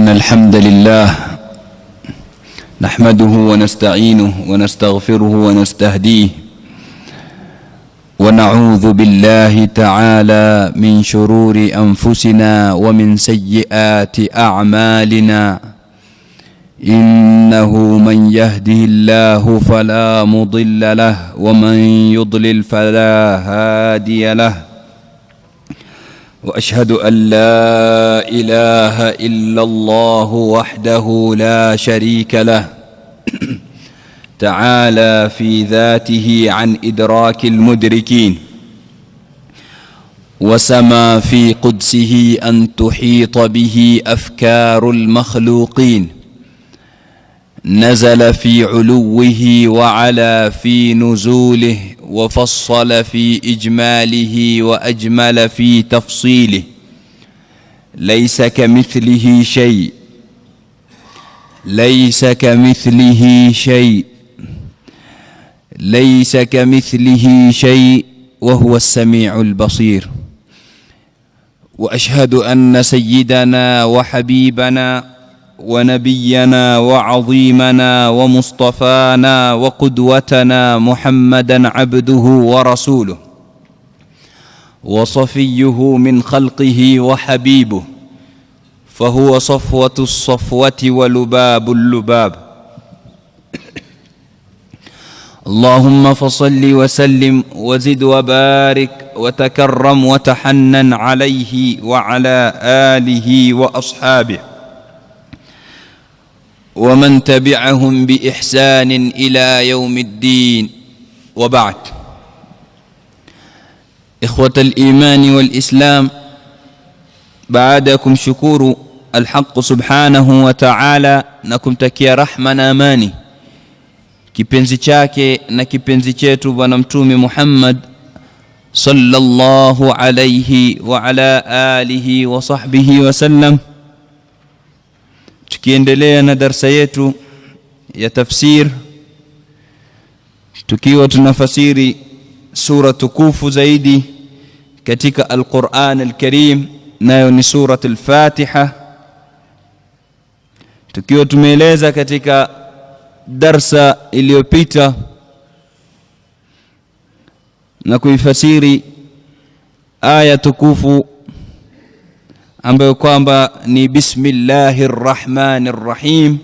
إن الحمد لله نحمده ونستعينه ونستغفره ونستهديه ونعوذ بالله تعالى من شرور أنفسنا ومن سيئات أعمالنا إنه من يهده الله فلا مضل له ومن يضلل فلا هادي له وأشهد أن لا إله إلا الله وحده لا شريك له تعالى في ذاته عن إدراك المدركين وسما في قدسه أن تحيط به أفكار المخلوقين نزل في علوه وعلى في نزوله وفصل في إجماله وأجمل في تفصيله ليس كمثله شيء ليس كمثله شيء ليس كمثله شيء وهو السميع البصير. وأشهد أن سيدنا وحبيبنا ونبينا وعظيمنا ومصطفانا وقدوتنا محمدا عبده ورسوله وصفيه من خلقه وحبيبه فهو صفوة الصفوة ولباب اللباب. اللهم فصل وسلم وزد وبارك وتكرم وتحنن عليه وعلى آله وأصحابه ومن تبعهم بإحسان إلى يوم الدين. وبعد، إخوة الإيمان والإسلام، بعدكم شكور الحق سبحانه وتعالى نكم تكيا رحمنا amani kipenzi chake na kipenzi chetu bwana mtume Muhammad sallallahu alayhi wa ala alihi wa sahbihi wa sallam. Tukiendelea na darasa yetu ya tafsir, tukiwa tunafasiri sura tukufu zaidi katika Al-Qur'an Al-Karim, nayo ni sura Al-Fatiha. Tukiwa tumeeleza katika darsa iliyopita na kuifasiri aya tukufu ambayo kwamba ni bismillahir rahmanir rahim,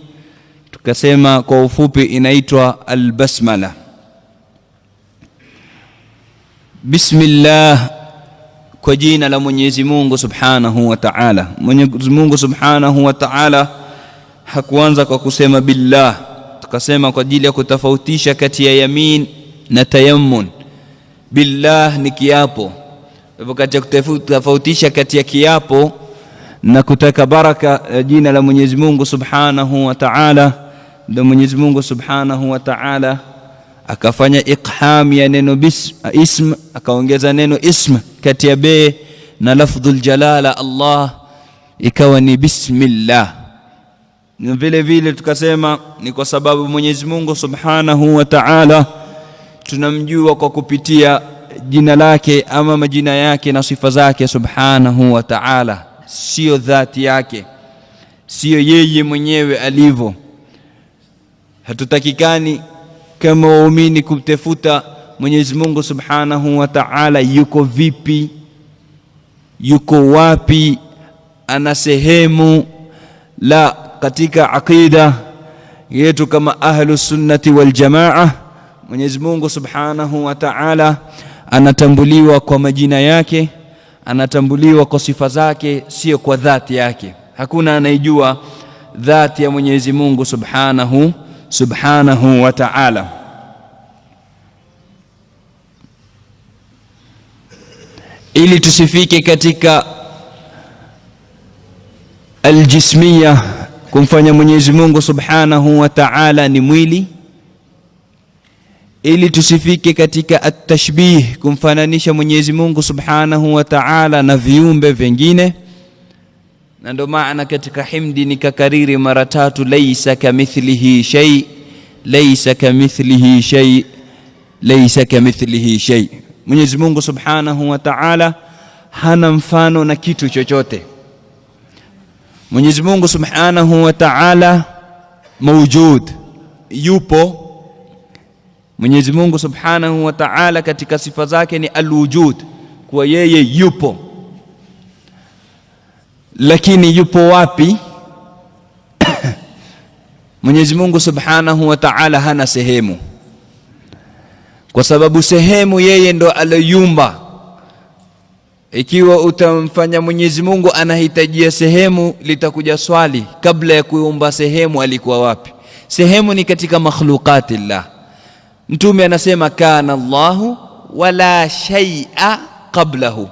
tukasema kwa ufupi inaitwa al-basmala. Bismillah, kwa jina la Mwenyezi Mungu Subhanahu wa Ta'ala. Mwenyezi Mungu Subhanahu wa Ta'ala hakuanza kwa kusema billah, tukasema kwa ajili ya kutofautisha kati ya yamin na tayammun. Billah ni kiapo, hivyo kati ya kutofautisha kati ya kiapo na kutaka baraka jina la Mwenyezi Mungu Subhanahu wa Ta'ala, ndio Mwenyezi Mungu Subhanahu wa Ta'ala akafanya iqham ya neno ism, akaongeza neno ism kati ya be na lafdhul jalala Allah, ikawa ni bismillah. Na vile vile tukasema ni kwa sababu Mwenyezi Mungu Subhanahu wa Ta'ala tunamjua kwa kupitia jina lake ama majina yake na sifa zake Subhanahu wa Ta'ala, sio dhati yake, sio yeye mwenyewe alivyo. Hatutakikani kama waumini kumtafuta Mwenyezi Mungu Subhanahu wa Ta'ala yuko vipi, yuko wapi, ana sehemu. La, katika aqida yetu kama ahlus sunnati wal jamaa, Mwenyezi Mungu Subhanahu wa Ta'ala anatambuliwa kwa majina yake, anatambuliwa kwa sifa zake, sio kwa dhati yake. Hakuna anayejua dhati ya Mwenyezi Mungu Subhanahu wa Ta'ala. Ili tusifike katika aljismiyah, kumfanya Mwenyezi Mungu Subhanahu wa Ta'ala ni mwili, ili tusifike katika at-tashbih, kumfananisha Mwenyezi Mungu Subhanahu wa Ta'ala na viumbe vingine. Na ndio maana katika himdi nikakariri mara 3, laysa kamithlihi shay, laysa kamithlihi shay, laysa kamithlihi shay. Mwenyezi Mungu Subhanahu wa Ta'ala hana mfano na kitu chochote. Mwenyezi Mungu Subhanahu wa Ta'ala mawjud, yupo. Mwenyezi Mungu Subhanahu wa Ta'ala katika sifa zake ni alwujud, kwa yeye yupo. Lakini yupo wapi? Mwenyezi Mungu Subhanahu wa Ta'ala hana sehemu, kwa sababu sehemu yeye ndo aliyoumba. Ikiwa utamfanya Mwenyezi Mungu anahitajia sehemu, litakuja swali, kabla ya kuumba sehemu alikuwa wapi? Sehemu ni katika makhluqatillah. Mtume anasema kana Allahu wala shay'a qablahu,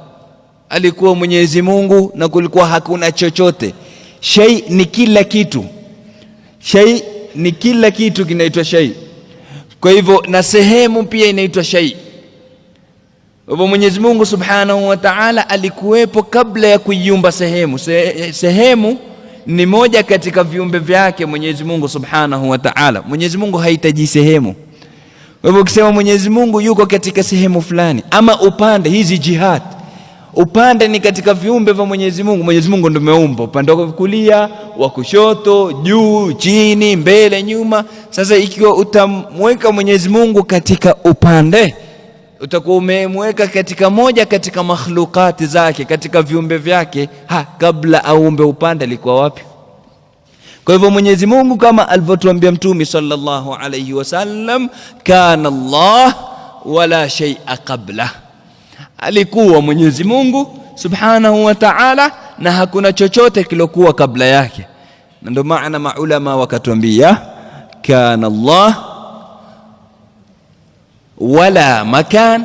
alikuwa Mwenyezi Mungu na kulikuwa hakuna chochote. Shay ni kila kitu, shay ni kila kitu kinaitwa shay. Kwa hivyo na sehemu pia inaitwa shay. Kwa Mwenyezi Mungu Subhanahu wa Ta'ala alikuwepo kabla ya kuiumba sehemu. Sehemu ni moja katika viumbe vyake Mwenyezi Mungu Subhanahu wa Ta'ala. Mwenyezi Mungu hahitaji sehemu. Kwa hivyo ukisema Mwenyezi Mungu yuko katika sehemu fulani ama upande, hizi jihad, upande ni katika viumbe vya Mwenyezi Mungu. Mwenyezi Mungu ndiye ameumba upande wa kulia, wa kushoto, juu, chini, mbele, nyuma. Sasa ikiwa utamweka Mwenyezi Mungu katika upande, utakuwa umemweka katika moja katika makhlukati zake, katika viumbe vyake. Kabla aumbe upande alikuwa wapi? Kwa hivyo Mwenyezi Mungu kama alivyotuambia Mtume sallallahu alayhi wasallam, kana Allah wala shay'a qabla, alikuwa Mwenyezi Mungu Subhanahu wa Ta'ala na hakuna chochote kilokuwa kabla yake. Na ndio maana maulama wakatuambia kana Allah wala makan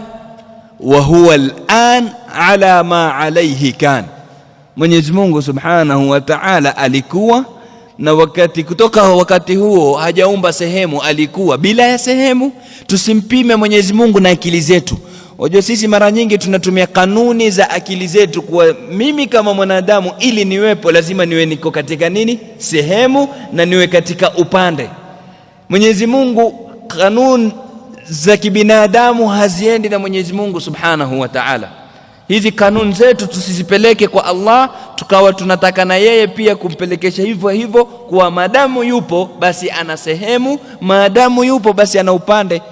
wa huwa al'an ala ma alayhi kan. Mwenyezi Mungu Subhanahu wa Ta'ala alikuwa na wakati, kutoka wakati huo hajaumba sehemu, alikuwa bila ya sehemu. Tusimpime Mwenyezi Mungu na akili zetu. Wajua sisi mara nyingi tunatumia kanuni za akili zetu, kwa mimi kama mwanadamu ili niwepo lazima niwe niko katika nini? Sehemu, na niwe katika upande. Mwenyezi Mungu kanuni za kibinadamu haziendi na Mwenyezi Mungu Subhanahu wa Ta'ala. Hizi kanuni zetu tusizipeleke kwa Allah tukawa tunataka na yeye pia kumpelekesha hivyo hivyo, kwa maadamu yupo basi ana sehemu, maadamu yupo basi ana upande.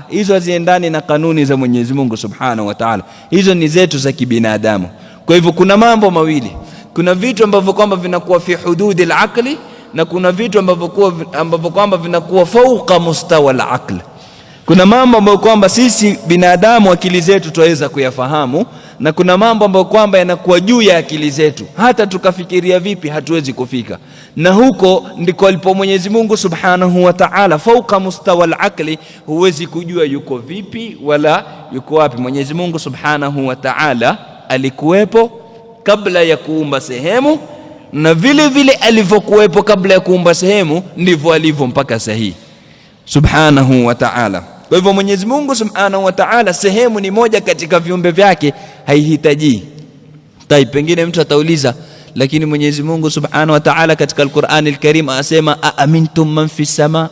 Hizo haziendani na kanuni za Mwenyezi Mungu Subhanahu wa Ta'ala. Hizo ni zetu za kibinadamu. Kwa hivyo kuna mambo mawili, kuna vitu ambavyo kwamba vinakuwa fi hududi al-aqli, na kuna vitu ambavyo kwamba vinakuwa fauqa mustawa al-aqli. Kuna mambo ambayo kwamba sisi binadamu akili zetu tuweza kuyafahamu, na kuna mambo ambayo kwamba yanakuwa juu ya akili zetu, hata tukafikiria vipi hatuwezi kufika. Na huko ndiko alipo Mwenyezi Mungu Subhanahu wa Ta'ala, fauqa mustawa al-aqli, huwezi kujua yuko vipi wala yuko wapi. Mwenyezi Mungu Subhanahu wa Ta'ala alikuwepo kabla ya kuumba sehemu, na vile vile alivyokuwepo kabla ya kuumba sehemu ndivyo alivyo mpaka sahihi Subhanahu wa Ta'ala. Kwa hivyo Mwenyezi Mungu Subhanahu wa Ta'ala sehemu ni moja katika viumbe vyake, haihitaji. Pengine mtu atauliza, lakini Mwenyezi Mungu Subhanahu wa Ta'ala katika Al-Qur'an Al-Karim asema aamintum man fi sama,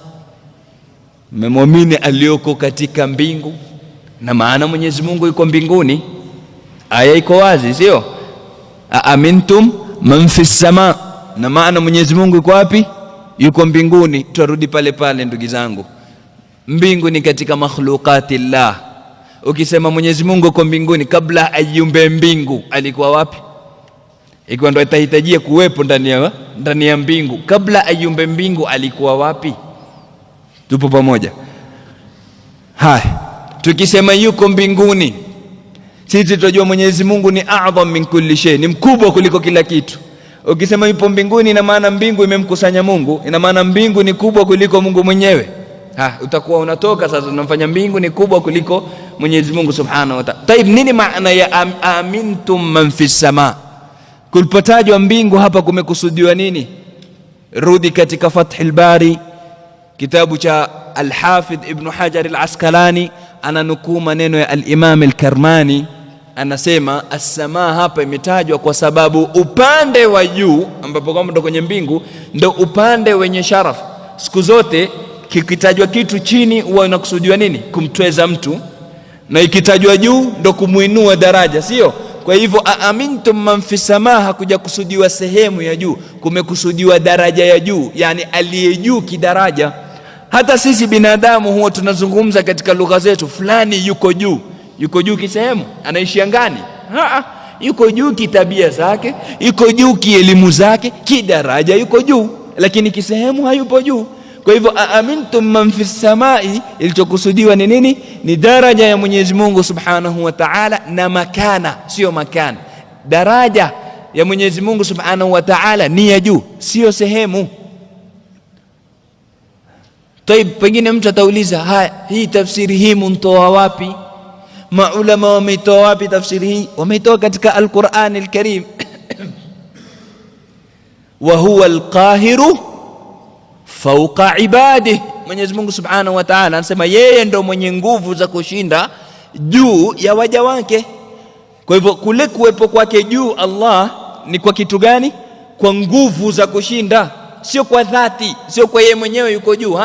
mmemwamini aliyoko katika mbingu. Na maana Mwenyezi Mungu yuko mbinguni, aya iko wazi, sio? Aamintum man fi sama, na maana Mwenyezi Mungu yuko wapi? Yuko mbinguni. Turudi pale pale ndugu zangu, mbingu ni katika makhluqatillah. Ukisema Mwenyezi Mungu yuko mbinguni, kabla aiumbe mbingu alikuwa wapi? Ikiwa ndio itahitajia kuwepo ndani ya mbingu, kabla aiumbe mbingu alikuwa wapi? Tupo pamoja? Tukisema yuko mbinguni, sisi tunajua Mwenyezi Mungu ni a'zam min kulli shay, ni mkubwa kuliko kila kitu. Ukisema yupo mbinguni, ina maana mbingu imemkusanya Mungu, ina maana mbingu ni kubwa kuliko Mungu mwenyewe. Utakuwa unatoka sasa unamfanya mbingu ni kubwa kuliko Mwenyezi Mungu Subhanahu wa Ta'ala. Nini maana ya amintum man fi sama? Kulipotajwa mbingu hapa kumekusudiwa nini? Rudi katika Fathul Bari, kitabu cha Al-Hafidh Ibn Hajar Al-Asqalani, ananukuu maneno ya Al-Imam Al-Karmani, anasema as-samaa hapa imetajwa kwa sababu upande wa juu ambapo kama ndo kwenye mbingu ndo upande wenye sharaf. Siku zote kikitajwa kitu chini huwa inakusudiwa nini? Kumtweza mtu, na ikitajwa juu ndo kumuinua daraja, sio? Kwa hivyo aamintum man fi samaa hakuja kusudiwa sehemu ya juu, kumekusudiwa daraja ya juu, yani aliye juu kidaraja. Hata sisi binadamu huwa tunazungumza katika lugha zetu, fulani yuko juu. Yuko juu kisehemu? Anaishi angani? Yuko juu kitabia zake, yuko juu kielimu zake, kidaraja yuko juu, lakini kisehemu hayupo juu. Kwa hivyo aamintum man fi samai, ilichokusudiwa ni nini? Ni daraja ya Mwenyezi Mungu Subhanahu wa Ta'ala, na makana, sio makana. Daraja ya Mwenyezi Mungu Subhanahu wa Ta'ala ni ya juu, sio sehemu. Taib, pengine mtu atauliza, hii tafsiri hii mntoa wapi? Maulama wameitoa wapi tafsiri hii? Wameitoa katika Al-Qur'an Al-Karim. Wa huwa al-qahiru fawqa ibadihi. Mwenyezi Mungu Subhanahu wa Ta'ala anasema yeye ndo mwenye nguvu za kushinda juu ya waja wake. Kwa hivyo kule kuwepo kwake juu Allah ni kwa kitu gani? Kwa nguvu za kushinda, sio kwa dhati, sio kwa yeye mwenyewe yuko juu.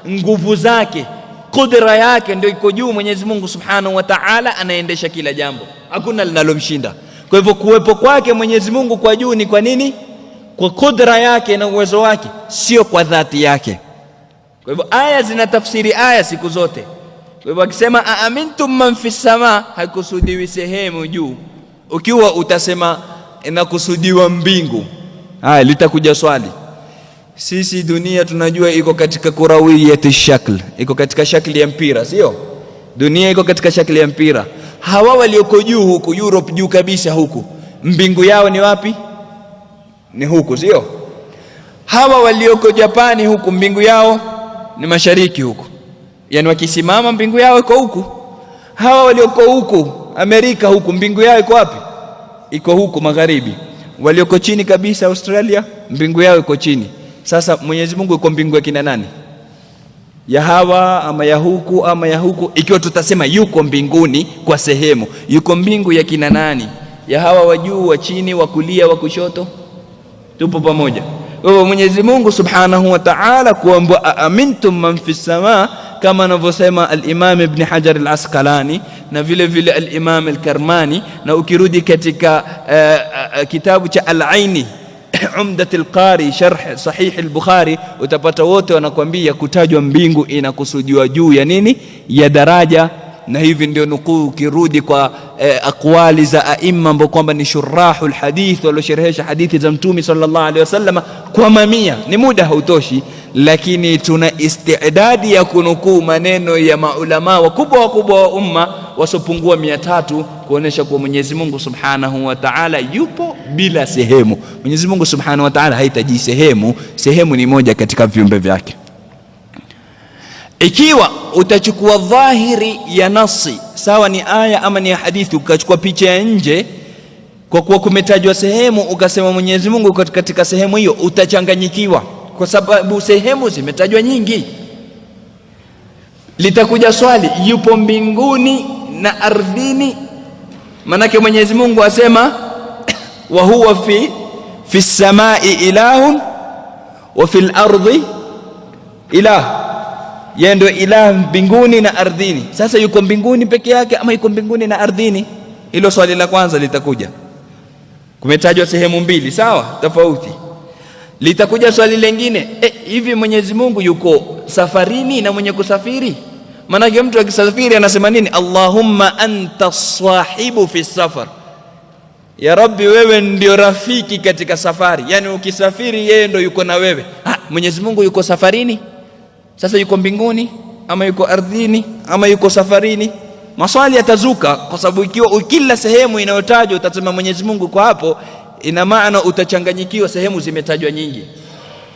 Nguvu zake, kudra yake ndio iko juu. Mwenyezi Mungu Subhanahu wa Ta'ala anaendesha kila jambo, hakuna linalomshinda. Kwa hivyo kuwepo kwake Mwenyezi Mungu kwa juu ni kwa nini? Kwa kudra yake na uwezo wake, sio kwa dhati yake. Kwa hivyo aya zinatafsiri aya siku zote. Kwa hivyo akisema aamintum man fi samaa, haikusudiwi sehemu juu. Ukiwa utasema inakusudiwa mbingu, litakuja swali. Sisi dunia tunajua iko katika kurawiyati shakl, iko katika shakli ya mpira, sio? Dunia iko katika shakli ya mpira. Hawa walioko juu huku Europe, juu kabisa huku, mbingu yao ni wapi? Ni huku, sio? Hawa walioko Japani huku, mbingu yao ni mashariki huku, yani wakisimama mbingu yao iko huku. Hawa walioko huku Amerika huku, mbingu yao iko wapi? Iko huku magharibi. Walioko chini kabisa Australia, mbingu yao iko chini. Sasa Mwenyezi Mungu yuko mbingu ya kina nani? Ya hawa ama ya huku ama ya huku? Ikiwa tutasema yuko mbinguni kwa sehemu, yuko mbingu ya kina nani? Ya hawa wa juu, wa chini, wa kulia, wa kushoto? Tupo pamoja. Kwa hivyo Mwenyezi Mungu Subhanahu wa Ta'ala kuambia aamintum man fi samaa, kama anavyosema al-Imam Ibn Hajar al-Asqalani na vile vile al-Imam al-Karmani, na ukirudi katika kitabu cha Al-Aini Umdat al-Qari sharh sahih al-Bukhari, utapata wote wanakuambia kutajwa mbingu inakusudiwa juu ya nini? Ya daraja. Na hivi ndio nukuu kirudi kwa aqwali za aima ambao kwamba ni shurahul hadith waliosherehesha hadithi za Mtume sallallahu alaihi wasallam kwa mamia. Ni muda hautoshi, lakini tuna istidadi ya kunukuu maneno ya maulama wakubwa wa umma wasopungua 300 kuonesha kwa Mwenyezi Mungu Subhanahu wa Ta'ala yupo bila sehemu. Mwenyezi Mungu Subhanahu wa Ta'ala hahitaji sehemu, sehemu ni moja katika viumbe vyake. Ikiwa utachukua dhahiri ya nasi, sawa ni aya ama ni hadithi, ukachukua picha ya nje, kwa kuwa kumetajwa sehemu ukasema Mwenyezi Mungu katika sehemu hiyo, utachanganyikiwa kwa sababu sehemu zimetajwa nyingi. Litakuja swali, yupo mbinguni na ardhini? Manake Mwenyezi Mungu asema wa huwa fi samai ilahun wa fil ardi ilah, yeye ndio ilah mbinguni na ardhini. Sasa yuko mbinguni peke yake ama yuko mbinguni na ardhini? Hilo swali la kwanza litakuja. Kumetajwa sehemu mbili, sawa, tofauti. Litakuja swali lingine, hivi Mwenyezi Mungu yuko safarini na mwenye kusafiri? Maana mtu akisafiri anasema nini? Allahumma anta sahibu fi safar, ya Rabbi wewe ndio rafiki katika safari. Yani ukisafiri yeye ndio yuko na wewe. Mwenyezi Mungu yuko safarini? Sasa yuko mbinguni ama yuko ardhini ama yuko safarini? Maswali yatazuka, kwa sababu ikiwa kila sehemu inayotajwa utasema Mwenyezi Mungu kwa hapo, ina maana utachanganyikiwa, sehemu zimetajwa nyingi.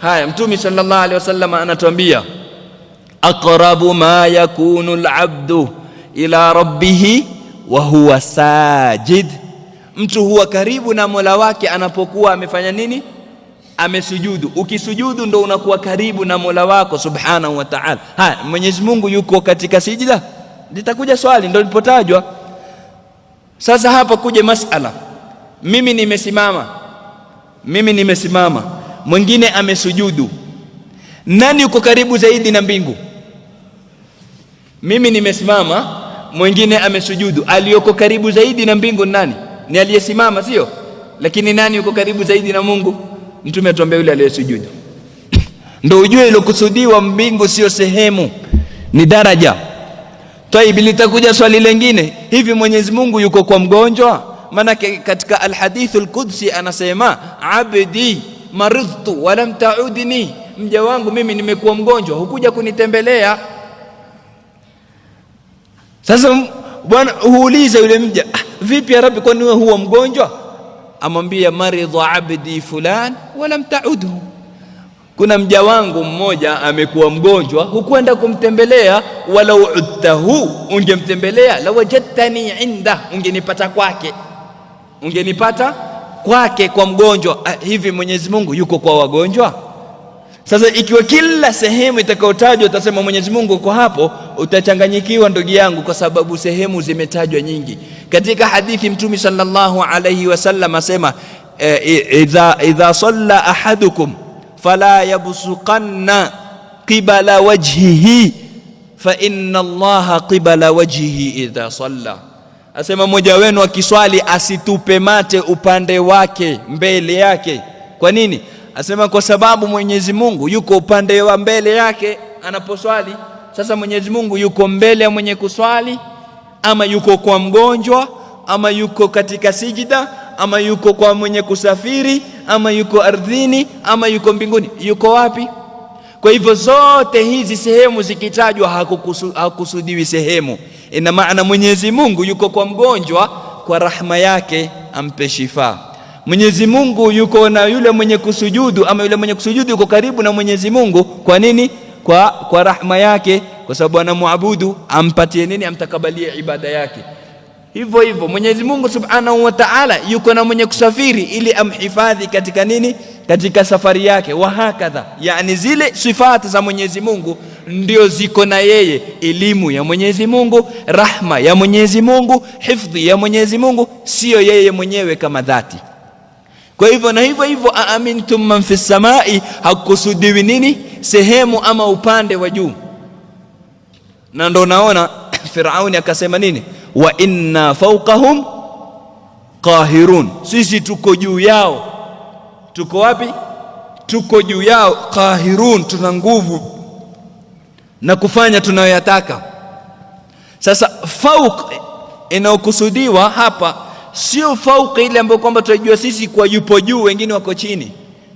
Haya, Mtume sallallahu alaihi wasallam anatuambia aqrabu ma yakunu al-abdu ila rabbih wa huwa sajid, mtu huwa karibu na Mola wake anapokuwa amefanya nini? Amesujudu. Ukisujudu ndo unakuwa karibu na Mola wako Subhanahu wa Ta'ala. Haya, Mwenyezi Mungu yuko katika sijida? Litakuja swali, ndo lipotajwa. Sasa hapa kuja masala, mimi nimesimama, mwingine amesujudu, nani yuko karibu zaidi na mbingu? Mimi nimesimama, mwingine amesujudu, aliyoko karibu zaidi na mbingu nani? ni aliyesimama, sio? Lakini nani yuko karibu zaidi na Mungu? Mtume atuambia yule aliyesujudu. Ndio ujue ilokusudiwa mbingu sio sehemu, ni daraja. Taibi, litakuja swali lingine, hivi Mwenyezi Mungu yuko kwa mgonjwa? Maana katika al-hadithul qudsi anasema, abdi maridtu wa lam ta'udni, mja wangu mimi nimekuwa mgonjwa, hukuja kunitembelea. Sasa bwana huuliza yule mja, vipi ya Rabbi, kwani wewe huwa mgonjwa? Amwambia, maridha abdi fulan wa lam ta'udhu, kuna mja wangu mmoja amekuwa mgonjwa, hukwenda kumtembelea. Walau udtahu, ungemtembelea, lawajadtani inda, ungenipata kwake, ungenipata kwake kwa mgonjwa. Hivi Mwenyezi Mungu yuko kwa wagonjwa? Sasa ikiwa kila sehemu itakayotajwa utasema Mwenyezi Mungu uko hapo, utachanganyikiwa ndugu yangu, kwa sababu sehemu zimetajwa nyingi. Katika hadithi Mtume sallallahu alayhi wasallam asema, idha salla ahadukum fala yabsuqanna qibala wajhihi fa inna Allaha qibala wajhihi idha salla. Asema mmoja wenu akiswali asitupe mate upande wake, mbele yake. Kwa nini? Asema kwa sababu Mwenyezi Mungu yuko upande wa mbele yake anaposwali. Sasa Mwenyezi Mungu yuko mbele ya mwenye kuswali, ama yuko kwa mgonjwa, ama yuko katika sijida, ama yuko kwa mwenye kusafiri, ama yuko ardhini, ama yuko mbinguni? Yuko wapi? Kwa hivyo zote hizi sehemu zikitajwa hakukusudiwi sehemu. Ina maana Mwenyezi Mungu yuko kwa mgonjwa, kwa rahma yake ampe shifa. Mwenyezi Mungu yuko na yule mwenye kusujudu, ama yule mwenye kusujudu yuko karibu na Mwenyezi Mungu. Kwa nini? Kwa rahma yake, kwa sababu anamuabudu, ampatie nini? Amtakabalie ibada yake. Hivyo hivyo Mwenyezi Mungu Subhanahu wa Ta'ala yuko na mwenye kusafiri ili amhifadhi katika nini? Katika safari yake. Wa hakadha, yani zile sifati za Mwenyezi Mungu ndio ziko na yeye. Elimu ya Mwenyezi Mungu, rahma ya Mwenyezi Mungu, hifadhi ya Mwenyezi Mungu, sio yeye mwenyewe kama dhati. Kwa hivyo na hivyo hivyo, aamintum man fis samai, hakusudiwi nini? Sehemu ama upande wa juu. Na ndio naona Firauni akasema nini? Wa inna fawqahum qahirun, sisi tuko juu yao. Tuko wapi? Tuko juu yao. Qahirun, tuna nguvu na kufanya tunayoyataka. Sasa fawq inayokusudiwa hapa sio fawq ile ambayo kwamba tunajua sisi kwa yupo juu wengine wako chini.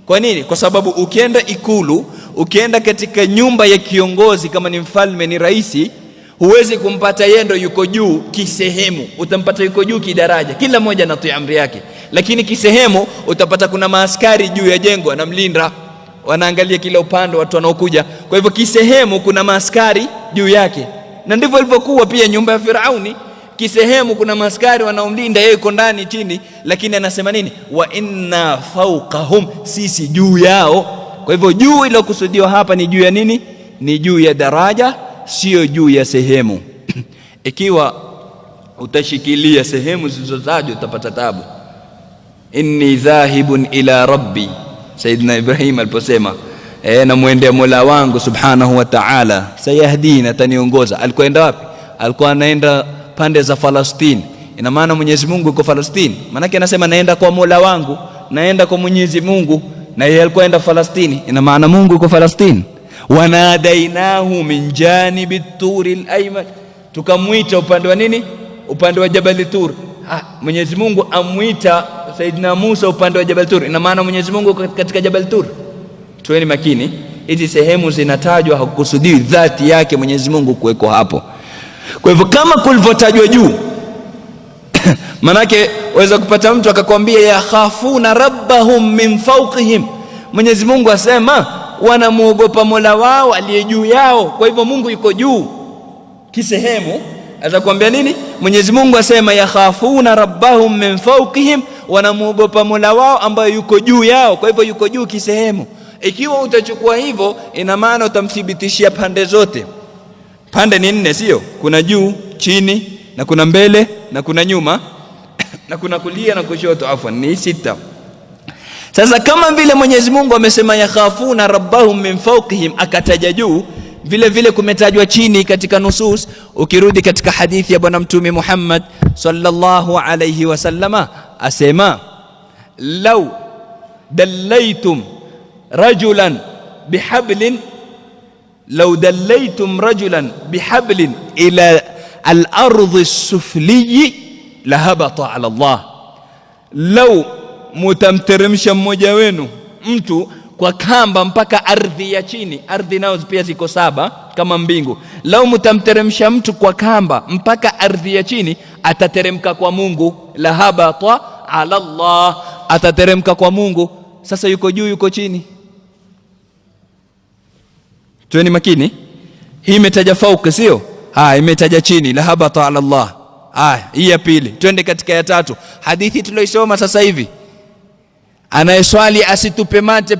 Kwa nini? Kwa sababu ukienda ikulu, ukienda katika nyumba ya kiongozi, kama ni mfalme, ni raisi, huwezi kumpata yendo yuko juu kisehemu, utampata yuko juu kidaraja, kila mmoja anatii amri yake. Lakini kisehemu utapata kuna maaskari juu ya jengo wanamlinda, wanaangalia kila upande watu wanaokuja. Kwa hivyo kisehemu kuna maaskari juu yake. Na ndivyo ilivyokuwa pia nyumba ya Firauni. Kisehemu kuna maaskari wanaomlinda, yeye yuko ndani chini, lakini anasema nini? Wa inna fawqahum, sisi juu yao. Kwa hivyo juu ile kusudiwa hapa ni juu ya nini? Ni juu ya daraja, sio juu ya sehemu. Ikiwa utashikilia sehemu zilizotajwa utapata tabu. Inni dhahibun ila rabbi, Sayyidina Ibrahim aliposema na muendea Mola wangu Subhanahu wa Ta'ala, sayahdini, ataniongoza. Alikwenda wapi? Alikuwa anaenda pande za Palestina. Ina maana Mwenyezi Mungu yuko Palestina. Maana yake anasema naenda kwa Mola wangu, naenda kwa Mwenyezi Mungu, na yeye alikuwa enda Palestina. Ina maana Mungu yuko Palestina. Wanadainahu min janibi turil ayman, tukamuita upande wa nini? Upande wa Jabal Tur. Mwenyezi Mungu amuita Saidina Musa upande wa Jabal Tur. Ina maana Mwenyezi Mungu katika Jabal Tur. Tuweni makini, hizi sehemu zinatajwa hakukusudiwi dhati yake Mwenyezi Mungu kuweko hapo. Kwa hivyo kama kulivyotajwa juu manake waweza kupata mtu akakwambia yakhafuna rabbahum min fawqihim, Mwenyezi Mungu asema wanamuogopa Mola wao aliye juu yao. Kwa hivyo Mungu yuko juu kisehemu. Atakwambia nini? Mwenyezi Mungu asema yakhafuna rabbahum min fawqihim, wanamuogopa Mola wao ambaye yuko juu yao. Kwa hivyo yuko juu kisehemu. Ikiwa utachukua hivyo, ina maana utamthibitishia pande zote. Pande ni 4, sio? Kuna juu, chini, na kuna mbele, na kuna nyuma, na kuna kulia na kushoto. Afwan, ni 6. Sasa kama vile Mwenyezi Mungu amesema yakhafuna rabbahum min fawqihim, akataja juu, vile vile kumetajwa chini katika nusus. Ukirudi katika hadithi ya bwana mtume Muhammad sallallahu alayhi wasallama asema, law dallaytum rajulan bihablin ila al-ardh as-sufli lahabata ala Allah. Law mutamteremsha mmoja wenu mtu kwa kamba mpaka ardhi ya chini, ardhi nayo pia ziko 7 kama mbingu. Lau mtamteremsha mtu kwa kamba mpaka ardhi ya chini, atateremka kwa Mungu. Lahabata ala Allah, atateremka kwa Mungu. Sasa yuko juu yuko chini? Tueni makini, hii imetaja fauka sio? Imetaja chini, lahabata ala Allah. Hii ya pili. Twende katika ya tatu, hadithi tuloisoma sasa hivi, anayeswali asitupe mate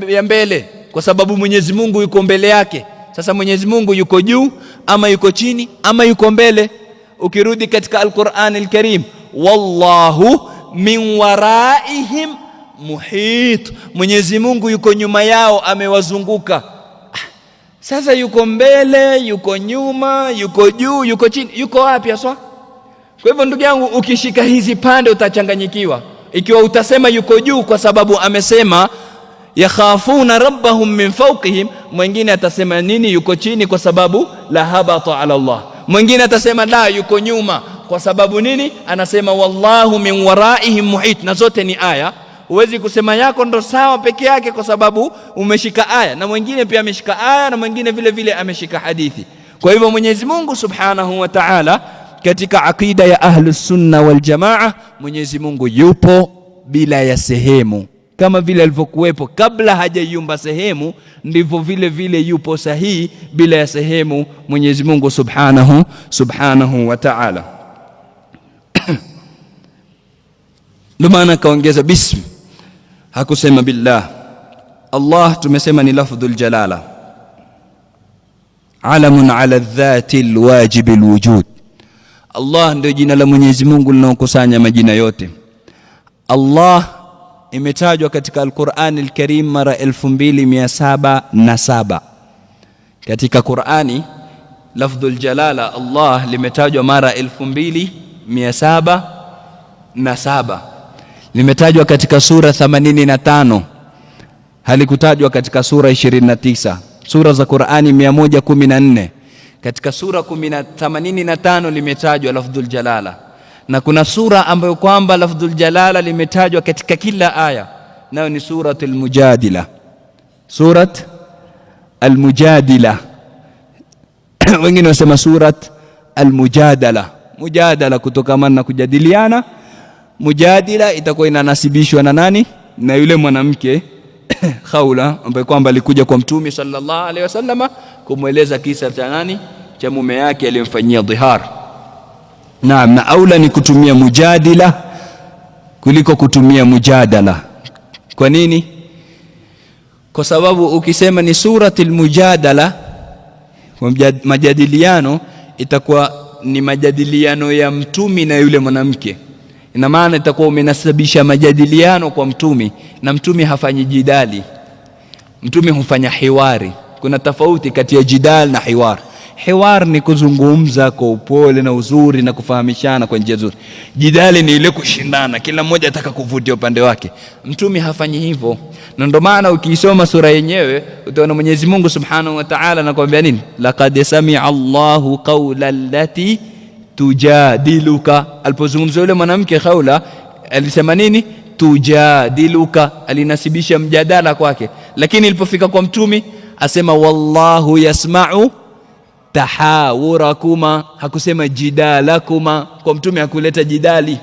ya mbele, kwa sababu Mwenyezi Mungu yuko mbele yake. Sasa Mwenyezi Mungu yuko juu ama yuko chini ama yuko mbele? Ukirudi katika Al-Qur'an Al-Karim, wallahu min waraihim muhit, Mwenyezi Mungu yuko nyuma yao, amewazunguka. Sasa yuko mbele, yuko nyuma, yuko juu, yuko chini, yuko wapi aswa? Kwa hivyo ndugu yangu, ukishika hizi pande utachanganyikiwa. Ikiwa utasema yuko juu kwa sababu amesema yakhafuna rabbahum min fawqihim, mwingine atasema nini yuko chini kwa sababu lahabata ala Allah. Mwingine atasema la, yuko nyuma kwa sababu nini? Anasema wallahu min waraihim muhit. Na zote ni aya. Huwezi kusema yako ndo sawa peke yake kwa sababu umeshika aya, na mwingine pia ameshika aya, na mwingine vile vile ameshika hadithi. Kwa hivyo Mwenyezi Mungu Subhanahu wa Ta'ala, katika akida ya Ahlus Sunna wal Jamaa, Mwenyezi Mungu yupo bila ya sehemu. Kama vile alivyokuwepo kabla hajaiumba sehemu, ndivyo vile vile yupo sahihi bila ya sehemu Mwenyezi Mungu Subhanahu wa Ta'ala. Ndio maana kaongeza bismi, hakusema billah. Allah tumesema ni lafdhul jalala, alamun ala dhati alwajib alwujud. Allah ndio jina la Mwenyezi Mungu linalokusanya majina yote. Allah imetajwa katika Al-Qur'an Al-Karim mara 2707. Katika Qur'ani lafdhul jalala Allah limetajwa mara 2707. Limetajwa katika sura 85, halikutajwa katika sura 29. Sura za Qur'ani 114. Katika sura 85 limetajwa lafdhul jalala, na kuna sura ambayo kwamba lafdhul jalala limetajwa katika kila aya, nayo ni suratul Mujadila. Surat al-Mujadila, wengine wasema surat al-Mujadala. Mujadala kutokamana na kujadiliana, mujadila itakuwa inanasibishwa na nani? Na yule mwanamke Khawla ambaye kwamba alikuja kwa Mtume sallallahu alaihi wasallama kumweleza kisa cha nani? Cha mume yake aliyemfanyia dhihar. Naam, na aula ni kutumia mujadila kuliko kutumia mujadala. Kwa nini? Kwa sababu ukisema ni suratul Mujadala, majadiliano, itakuwa ni majadiliano ya Mtume na yule mwanamke. Ina maana itakuwa umenasibisha majadiliano kwa Mtume, na Mtume hafanyi jidali. Mtume hufanya hiwari. Kuna tofauti kati ya jidal na hiwar. Hiwar ni kuzungumza kwa upole na uzuri na kufahamishana kwa njia nzuri. Jidali ni ile kushindana, kila mmoja ataka kuvutia upande wake. Mtume hafanyi hivyo. Na ndio maana ukisoma sura yenyewe utaona Mwenyezi Mungu Subhanahu wa Ta'ala anakuambia nini? Laqad sami'a Allahu qawla allati tujadiluka. Alipozungumza yule mwanamke Khawla alisema nini? Tujadiluka, alinasibisha mjadala kwake. Lakini ilipofika kwa Mtume asema wallahu yasma'u tahawurakuma, hakusema jidalakuma. Kwa Mtume hakuleta jidali,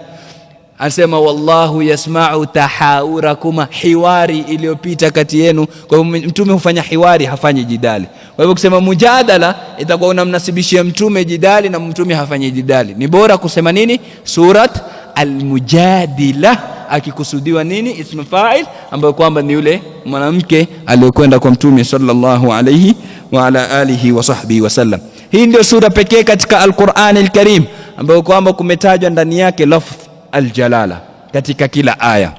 asema wallahu yasma'u tahawurakuma, hiwari iliyopita kati yenu. Kwa hivyo Mtume hufanya hiwari, hafanyi jidali. Kwa hivyo kusema mujadala itakuwa unamnasibishia Mtume jidali, na Mtume hafanyi jidali. Ni bora kusema nini? Surat al-Mujadila, akikusudiwa nini? Ismu fa'il, ambayo kwamba ni yule mwanamke aliyekwenda kwa Mtume sallallahu alayhi wa ala alihi wa sahbihi wasallam. Hii ndio sura pekee katika Al-Qur'an Al-Karim ambayo kwamba kumetajwa ndani yake lafdh al-jalala katika kila aya.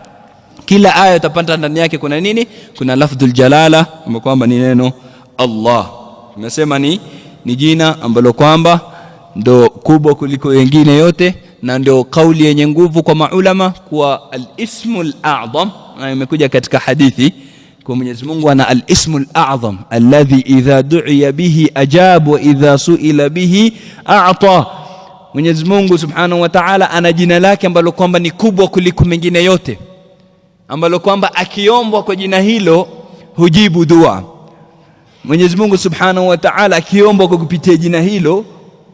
Kila aya utapata ndani yake kuna nini? Kuna lafdhul jalala ambayo kwamba ni neno Allah. Nimesema ni jina ambalo kwamba ndo kubwa kuliko wengine yote, na ndio kauli yenye nguvu kwa maulama kwa al-ismul a'zam. Na imekuja katika hadithi kwa Mwenyezi Mungu ana al-ismul a'zam alladhi idha du'iya bihi ajab wa idha su'ila bihi a'ta. Mwenyezi Mungu Subhanahu wa Ta'ala ana jina lake ambalo kwamba ni kubwa kuliko mengine yote, ambalo kwamba akiombwa kwa jina hilo hujibu dua. Mwenyezi Mungu Subhanahu wa Ta'ala akiombwa kwa kupitia jina hilo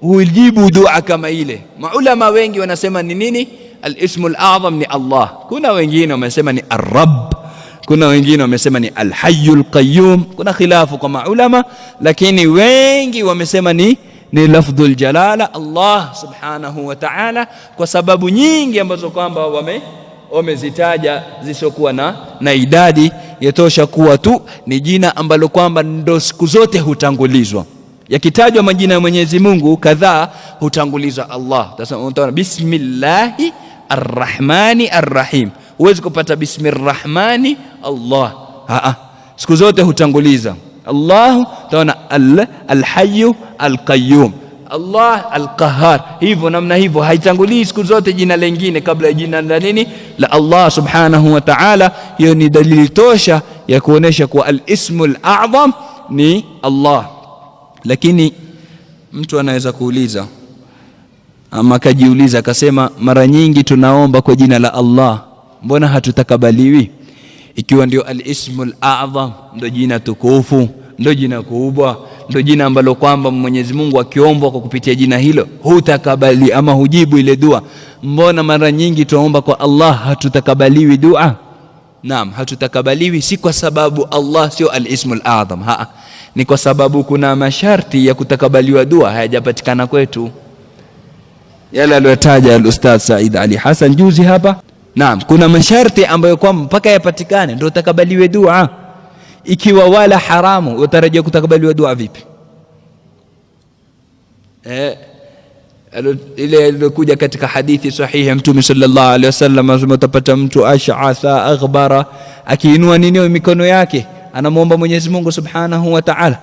hujibu dua kama ile. Maulama wengi wanasema ni nini? Al-ismul a'zam ni Allah. Kuna wengine wamesema ni Ar-Rabb, kuna wengine wamesema ni Al-Hayyul Qayyum. Kuna khilafu kwa maulama, lakini wengi wamesema ni lafdhul jalala Allah Subhanahu wa Ta'ala, kwa sababu nyingi ambazo kwamba wamezitaja zisizokuwa na idadi, yatosha kuwa tu ni jina ambalo kwamba ndo siku zote hutangulizwa. Yakitajwa majina ya Mwenyezi Mungu kadhaa hutangulizwa Allah. Utaona bismillahi arrahmani arrahim, huwezi kupata bismirrahmani Allah. Siku zote hutanguliza Allah. Utaona al-hayyu al-qayyum, Allah al-qahhar, hivyo namna hivyo, haitangulii siku zote jina lingine kabla ya jina la nini, la Allah Subhanahu wa Ta'ala. Hiyo ni dalili tosha ya kuonesha kuwa al-ismul a'zam ni Allah. Lakini mtu anaweza kuuliza ama kajiuliza akasema, mara nyingi tunaomba kwa jina la Allah, mbona hatutakabaliwi? Ikiwa ndio al-ismul a'zam, ndio jina tukufu, ndio jina kubwa, ndio jina ambalo kwamba Mwenyezi Mungu akiombwa kwa kupitia jina hilo hutakabali ama hujibu ile dua, mbona mara nyingi tuomba kwa Allah hatutakabaliwi dua? Naam, hatutakabaliwi si kwa sababu Allah sio al-ismul a'zam, ni kwa sababu kuna masharti ya kutakabaliwa dua hayajapatikana kwetu, yale aliyotaja al-Ustadh Said Ali Hassan juzi hapa. Naam, kuna masharti ambayo kwamba mpaka yapatikane ndio utakabaliwe dua. Ikiwa wala haramu, utarajia kutakabaliwa dua vipi? Ile iliyokuja katika hadithi sahihi Mtume sallallahu alaihi wasallam, utapata mtu ash'atha aghbara akiinua nini mikono yake anamuomba Mwenyezi Mungu Subhanahu wa Ta'ala,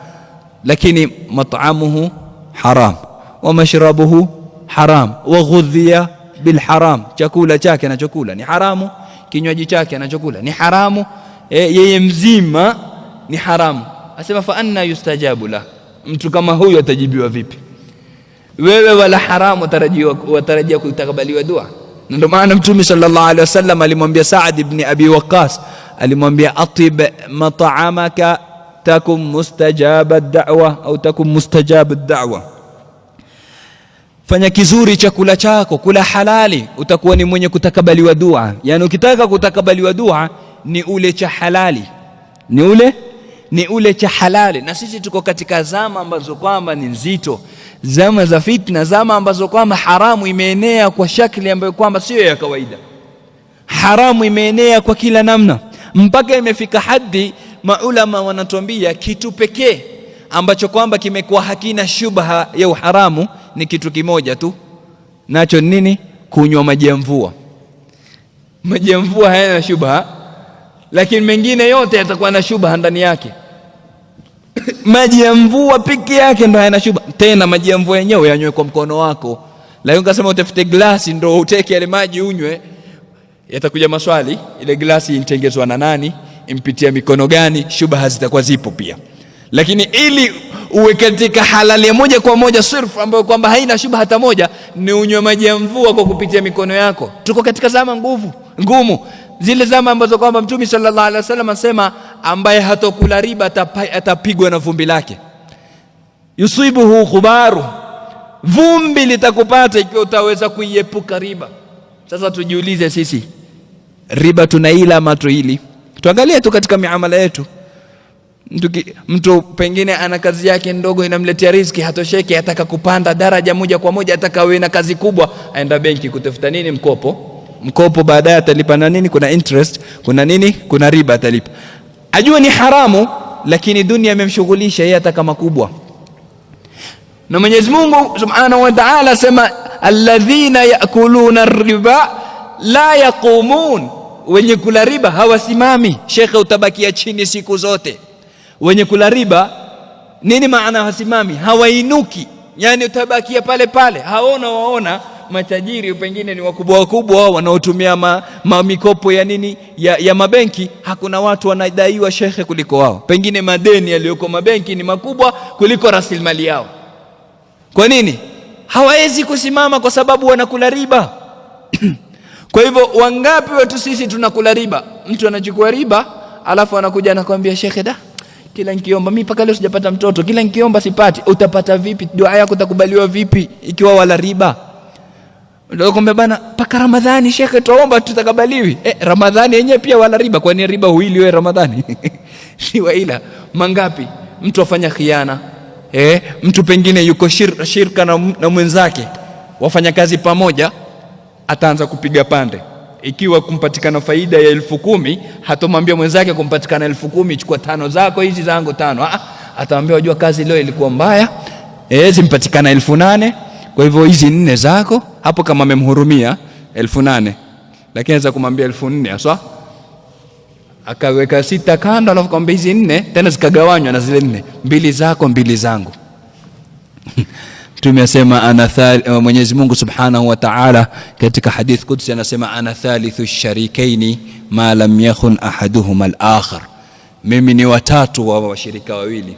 lakini mat'amuhu haram wa mashrabuhu haram wa ghudhiya bil haram, chakula chake anachokula ni haramu, kinywaji chake anachokula ni haramu, yeye mzima ni haramu. Asema fa anna yustajabu la, mtu kama huyo atajibiwa vipi? Wewe wala haramu watarajia kutakabaliwa dua. Ndio maana Mtume sallallahu alaihi wasallam alimwambia Saad ibn Abi Waqqas, alimwambia atib mat'amaka takum mustajaba ad-da'wa au takum mustajaba ad-da'wa, fanya kizuri chakula chako, kula halali, utakuwa ni mwenye kutakabaliwa dua. Yani ukitaka kutakabaliwa dua ni ule cha halali, ni ule cha halali. Na sisi tuko katika zama ambazo kwamba ni nzito, zama za fitna, zama ambazo kwamba haramu imeenea kwa shakli ambayo kwamba sio ya kawaida. Haramu imeenea kwa kila namna, mpaka imefika hadi maulama wanatuambia kitu pekee ambacho kwamba kimekuwa hakina shubha ya uharamu ni kitu kimoja tu, nacho nini? Kunywa maji ya mvua. Maji ya mvua hayana shubha, lakini mengine yote yatakuwa na shubha ndani yake. Maji ya mvua peke yake ndio hayana shubha. Tena maji ya mvua yenyewe yanywe kwa mkono wako. Lakini ukasema utafute glasi ndio uteke yale maji unywe, yatakuja maswali, ile glasi intengezwa na nani, impitia mikono gani? Shubha zitakuwa zipo pia. Lakini ili uwe katika halali moja kwa moja sirfu ambayo kwamba haina shubha hata moja, ni unywe maji ya mvua kwa kupitia mikono yako. Tuko katika zama ngumu, zile zama ambazo kwamba Mtume sallallahu alaihi wasallam asema ambaye hatokula riba atapigwa na vumbi lake, yusibuhu khubaru, vumbi litakupata ikiwa utaweza kuiepuka riba. Sasa tujiulize sisi, riba tunaila ama tuili? Tuangalie tu katika miamala yetu. Mtu pengine ana kazi yake ndogo inamletea riziki, hatosheki, ataka kupanda daraja moja kwa moja, ataka awe na kazi kubwa, aenda benki kutafuta nini? Mkopo baadaye atalipa na nini? Kuna interest, kuna nini? Kuna riba atalipa. Ajua ni haramu, lakini dunia imemshughulisha yeye, ataka makubwa. Na Mwenyezi Mungu Subhanahu wa Ta'ala asema alladhina yakuluna ar-riba la yaqumun, wenye kula riba hawasimami. Shekhe, utabakia chini siku zote. Wenye kula riba Nini maana hasimami? Hawainuki, yani utabakia pale pale. Waona matajiri pengine ni wakubwa wakubwa wanaotumia mikopo ya nini ya mabenki. Hakuna watu wanadaiwa shekhe kuliko wao, pengine madeni yaliyoko mabenki ni makubwa kuliko rasilimali yao. Kwa nini? Hawawezi kusimama kwa sababu wanakula riba. Kwa hivyo wangapi watu sisi tunakula riba? Mtu anachukua riba alafu anakuja anakuambia shekhe, kila nikiomba mimi mpaka leo sijapata mtoto, kila nikiomba sipati. Utapata vipi? Dua yako itakubaliwa vipi ikiwa wala riba? Ndio kwamba bana paka Ramadhani shekhe tuomba tutakubaliwi. Ramadhani yenyewe pia wala riba. Kwani riba huili wewe Ramadhani? Si waila. Mangapi mtu afanya khiana? Mtu pengine yuko shirka na mwenzake, wafanya kazi pamoja, ataanza kupiga pande. Ikiwa kumpatikana faida ya 10,000, hatomwambia mwenzake kumpatikana 10,000 chukua 5 zako hizi zangu 5. Atamwambia unajua kazi leo ilikuwa mbaya, zimpatikana 8,000, kwa hivyo hizi 4 zako. Hapo kama amemhurumia 8,000, lakini anaweza kumwambia 4,000 aswa, akaweka 6 kando, alafu kwamba hizi 4 tena zikagawanywa na zile 4, 2 zako 2 zangu. Tumesema Mwenyezi Mungu Subhanahu wa Ta'ala katika hadith Qudsi anasema ana thalithu sharikaini ma lam yakhun ahaduhuma al-akhar. Mimi ni watatu wa washirika wawili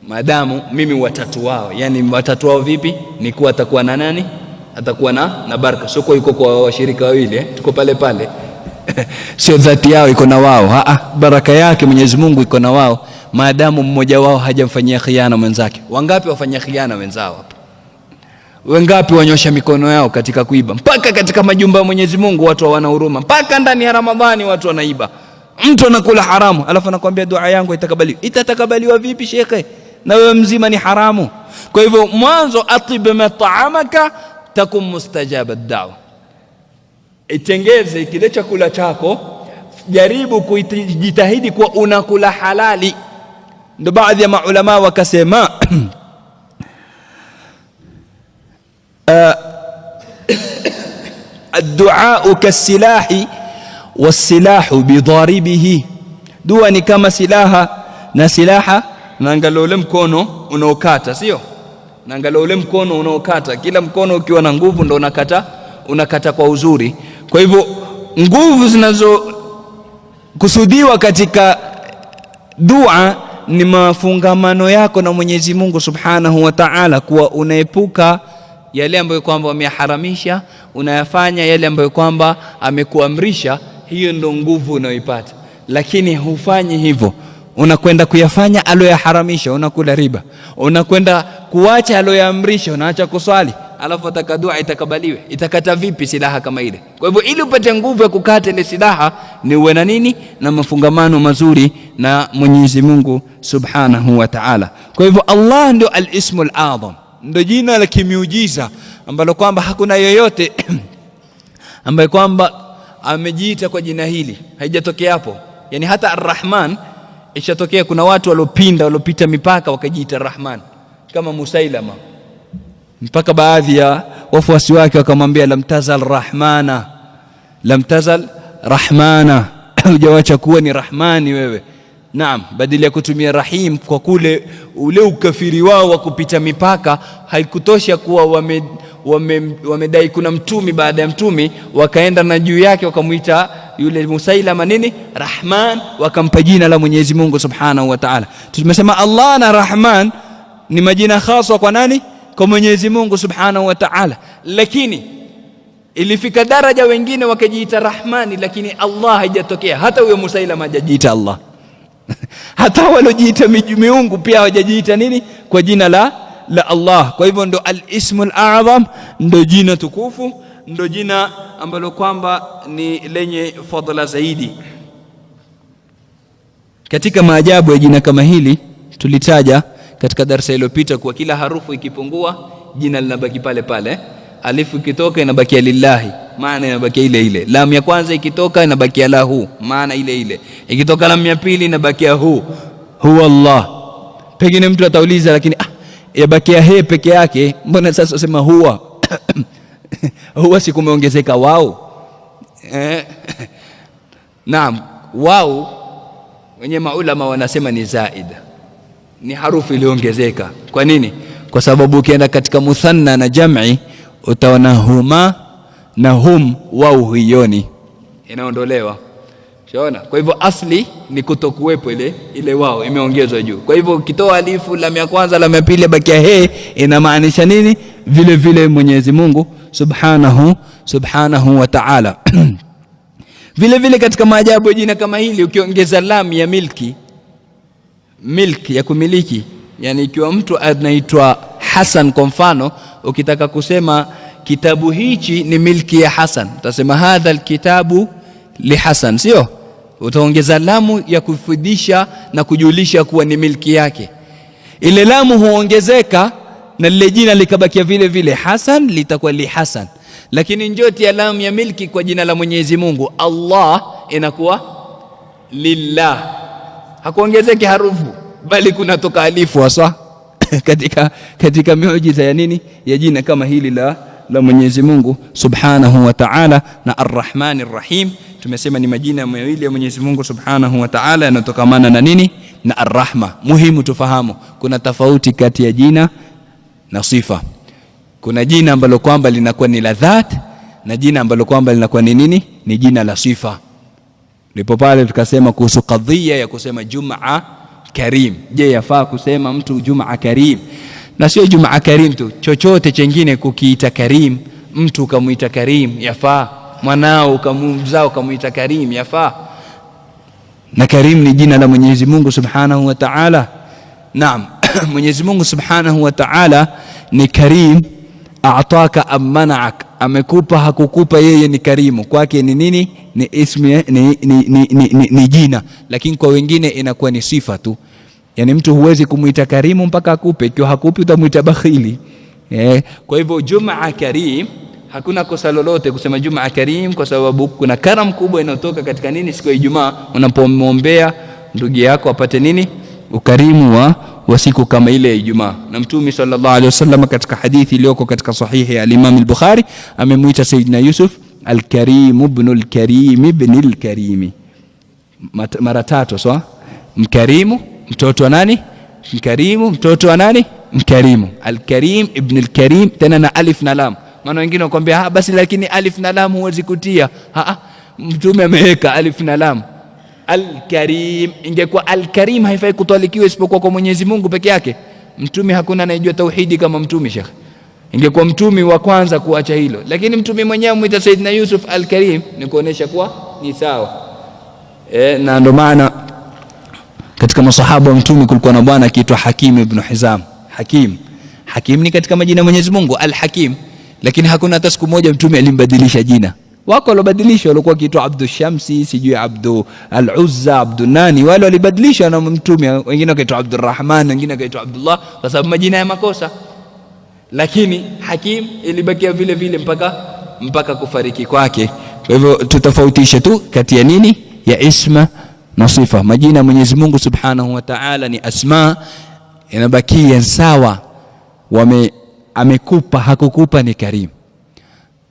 maadamu mimi watatu wao. Yani watatu wao vipi? Ni kuwa atakuwa na nani? Atakuwa na baraka. Sio kwa yuko kwa washirika wawili, tuko pale pale. Sio dhati yao iko na wao. Baraka yake Mwenyezi Mungu iko na wao maadamu mmoja wao hajamfanyia khiana mwenzake. Wangapi wafanyia khiana wenzao hapa? Wangapi wanyosha mikono yao katika kuiba? Mpaka katika majumba ya Mwenyezi Mungu watu hawana huruma. Mpaka ndani ya Ramadhani watu wanaiba. Mtu anakula haramu alafu anakuambia dua yangu itakubaliwa. Itatakubaliwa vipi shekhe? Na wewe mzima ni haramu. Kwa hivyo mwanzo atib mat'amaka takum mustajaba ad-da'wa. Itengeze kile chakula chako, jaribu kujitahidi kwa unakula halali. Ndio baadhi ya maulama wakasema الدعاء كالسلاح والسلاح بضاربه. dua ni kama silaha na silaha naangalia ule mkono unaokata, sio? Naangalia ule mkono unaokata, kila mkono ukiwa na nguvu ndio unakata kwa uzuri. Kwa hivyo nguvu zinazo kusudiwa katika dua ni mafungamano yako na Mwenyezi Mungu Subhanahu wa Ta'ala, kuwa unaepuka yale ambayo kwamba ameharamisha, unayafanya yale ambayo kwamba amekuamrisha. Hiyo ndio nguvu unayoipata. Lakini hufanyi hivyo, unakwenda kuyafanya aliyoharamisha, unakula riba. Unakwenda kuacha aliyoamrisha, unaacha kuswali, alafu ataka dua itakubaliwe. Itakata vipi silaha kama ile? Kwa hivyo ili upate nguvu ya kukata ile silaha ni uwe na nini? Na mafungamano mazuri na Mwenyezi Mungu Subhanahu wa Ta'ala. Kwa hivyo Allah ndio al-ismul azam, ndio jina la kimiujiza ambalo kwamba hakuna yoyote ambaye kwamba amejiita kwa jina hili. Haijatokea hapo. Yani hata Ar-Rahman ishatokea, kuna watu waliopita mipaka wakajiita Rahman kama Musailama, mpaka baadhi ya wafuasi wake wakamwambia lam tazal rahmana, hujawacha kuwa ni rahmani wewe. Naam, badala ya kutumia rahim kwa kule ule ukafiri wao wa kupita mipaka, haikutosha kuwa wamedai kuna mtumi baada ya mtumi, wakaenda na juu yake wakamuita yule Musailama nini? Rahman, wakampa jina la Mwenyezi Mungu Subhanahu wa Ta'ala. Tumesema Allah na Rahman ni majina khaswa kwa nani? Kwa Mwenyezi Mungu Subhanahu wa Ta'ala. Lakini ilifika daraja wengine wakajiita Rahmani, lakini Allah haijatokea. Hata huyo Musailama hajajiita Allah. Hata walojiita miungu pia hawajajiita nini? Kwa jina la Allah. Kwa hivyo ndo al-ismul a'zam, ndo jina tukufu, ndo jina ambalo kwamba ni lenye fadhila zaidi. Katika maajabu ya jina kama hili tulitaja katika darasa iliyopita kwa kila harufu ikipungua jina linabaki pale pale. Alifu ikitoka inabaki lillahi, maana inabaki ile ile. Lam ya kwanza ikitoka inabaki lahu, maana ile ile. Ikitoka lam ya pili inabaki hu, huwa Allah. Pengine mtu atauliza lakini yabakia he peke yake, mbona sasa usema huwa? Huwa si kumeongezeka wao? Naam, wao wenye maulama wanasema ni zaida. ni harufu iliongezeka. Kwa nini? Kwa sababu ukienda katika muthanna na jam'i utaona huma na hum, wao huioni, inaondolewa. Unaona? Kwa hivyo asli ni kutokuwepo ile wao imeongezwa juu. Kwa hivyo ukitoa alifu lam ya kwanza lam ya pili bakia he, inamaanisha nini? Vile vile Mwenyezi Mungu subhanahu wa ta'ala. Vile vile katika maajabu ya jina kama hili, ukiongeza lam ya milk ya kumiliki, yani ikiwa mtu anaitwa Hassan kwa mfano, ukitaka kusema kitabu hichi ni milki ya Hassan, utasema hadha alkitabu li Hassan, sio? Utaongeza lamu ya kufidisha na kujulisha kuwa ni milki yake. Ile lamu huongezeka na lile jina likabakia vile vile, Hassan litakuwa li Hassan. Lakini njoti ya lamu ya milki kwa jina la Mwenyezi Mungu Allah inakuwa lillah, hakuongezeki harufu bali kunatoka alifu hasa katika miujiza ya nini, ya jina kama hili la Mwenyezi Mungu subhanahu wa ta'ala. Na Ar-Rahmanir Rahim tumesema ni majina mawili ya Mwenyezi Mungu subhanahu wa ta'ala yanatokamana na nini, na Ar-Rahma. Muhimu tufahamu kuna tofauti kati ya jina na sifa. Kuna jina ambalo kwamba linakuwa ni la dhat na jina ambalo kwamba linakuwa ni nini, ni jina la sifa. Ndipo pale tukasema kuhusu kadhia ya kusema Jumaa Karim. Je, yafaa kusema mtu Jumaa Karim? Na sio Jumaa Karim tu, chochote chengine kukiita Karim, mtu ukamuita Karim yafaa, mwanao ukamzaa ukamuita Karim yafaa. Na Karim ni jina la Mwenyezi Mungu subhanahu wa ta'ala. Naam. Mwenyezi Mungu subhanahu wa ta'ala ni Karim. A'taka am mana'ak, amekupa hakukupa, yeye ni karimu. Kwake ni nini? Ni ismi, ni jina. Lakini kwa wengine inakuwa ni sifa tu. Yani mtu huwezi kumuita karimu mpaka akupe, ikiwa hakupi utamuita bakhili. Kwa hivyo Jumaa Karim, hakuna kosa lolote kusema Jumaa Karim, kwa sababu kuna karam kubwa inayotoka katika nini, siku ya Ijumaa unapomwombea ndugu yako apate nini, ukarimu wa siku kama ile ya Ijumaa. Na Mtume sallallahu alaihi wasallam katika hadithi iliyoko katika sahihi ya Imam al-Bukhari amemuita Sayyidina Yusuf al-Karim ibn al-Karim ibn al-Karim mara tatu. Sawa? Mkarimu mtoto wa nani? Mkarimu mtoto wa nani? Mkarimu. Al-Karim ibn al-Karim, tena na alif na lam. Maana wengine wakwambia basi lakini alif na lam huwezi kutia. Mtume ameweka alif na lam. Al-Karim, ingekuwa Al-Karim haifai kutwalikiwa isipokuwa kwa Mwenyezi Mungu peke yake. Mtume hakuna anayejua tauhidi kama mtume Sheikh. Ingekuwa mtume wa kwanza kuacha hilo. Lakini mtume mwenyewe muita Sayyidina Yusuf Al-Karim ni kuonesha kuwa ni sawa. Na ndio maana katika masahaba wa mtume kulikuwa na bwana akiitwa Hakim ibn Hizam. Hakim ni katika majina ya Mwenyezi Mungu Al-Hakim, lakini hakuna hata siku moja mtume alimbadilisha jina. Wako walobadilisha, walikuwa kiitwa Abdul Shamsi, sijui Abdul Al-Uzza, Abdul nani, wale walibadilisha na mtume. Wengine wakaitwa Abdul Rahman, wengine wakaitwa Abdullah, kwa sababu majina ya makosa. Lakini Hakim ilibakia vile vile mpaka kufariki kwake. Kwa hivyo tutofautishe tu kati ya nini, ya isma na sifa. Majina ya Mwenyezi Mungu subhanahu wa ta'ala ni asma, inabakia sawa. Amekupa hakukupa ni Karim.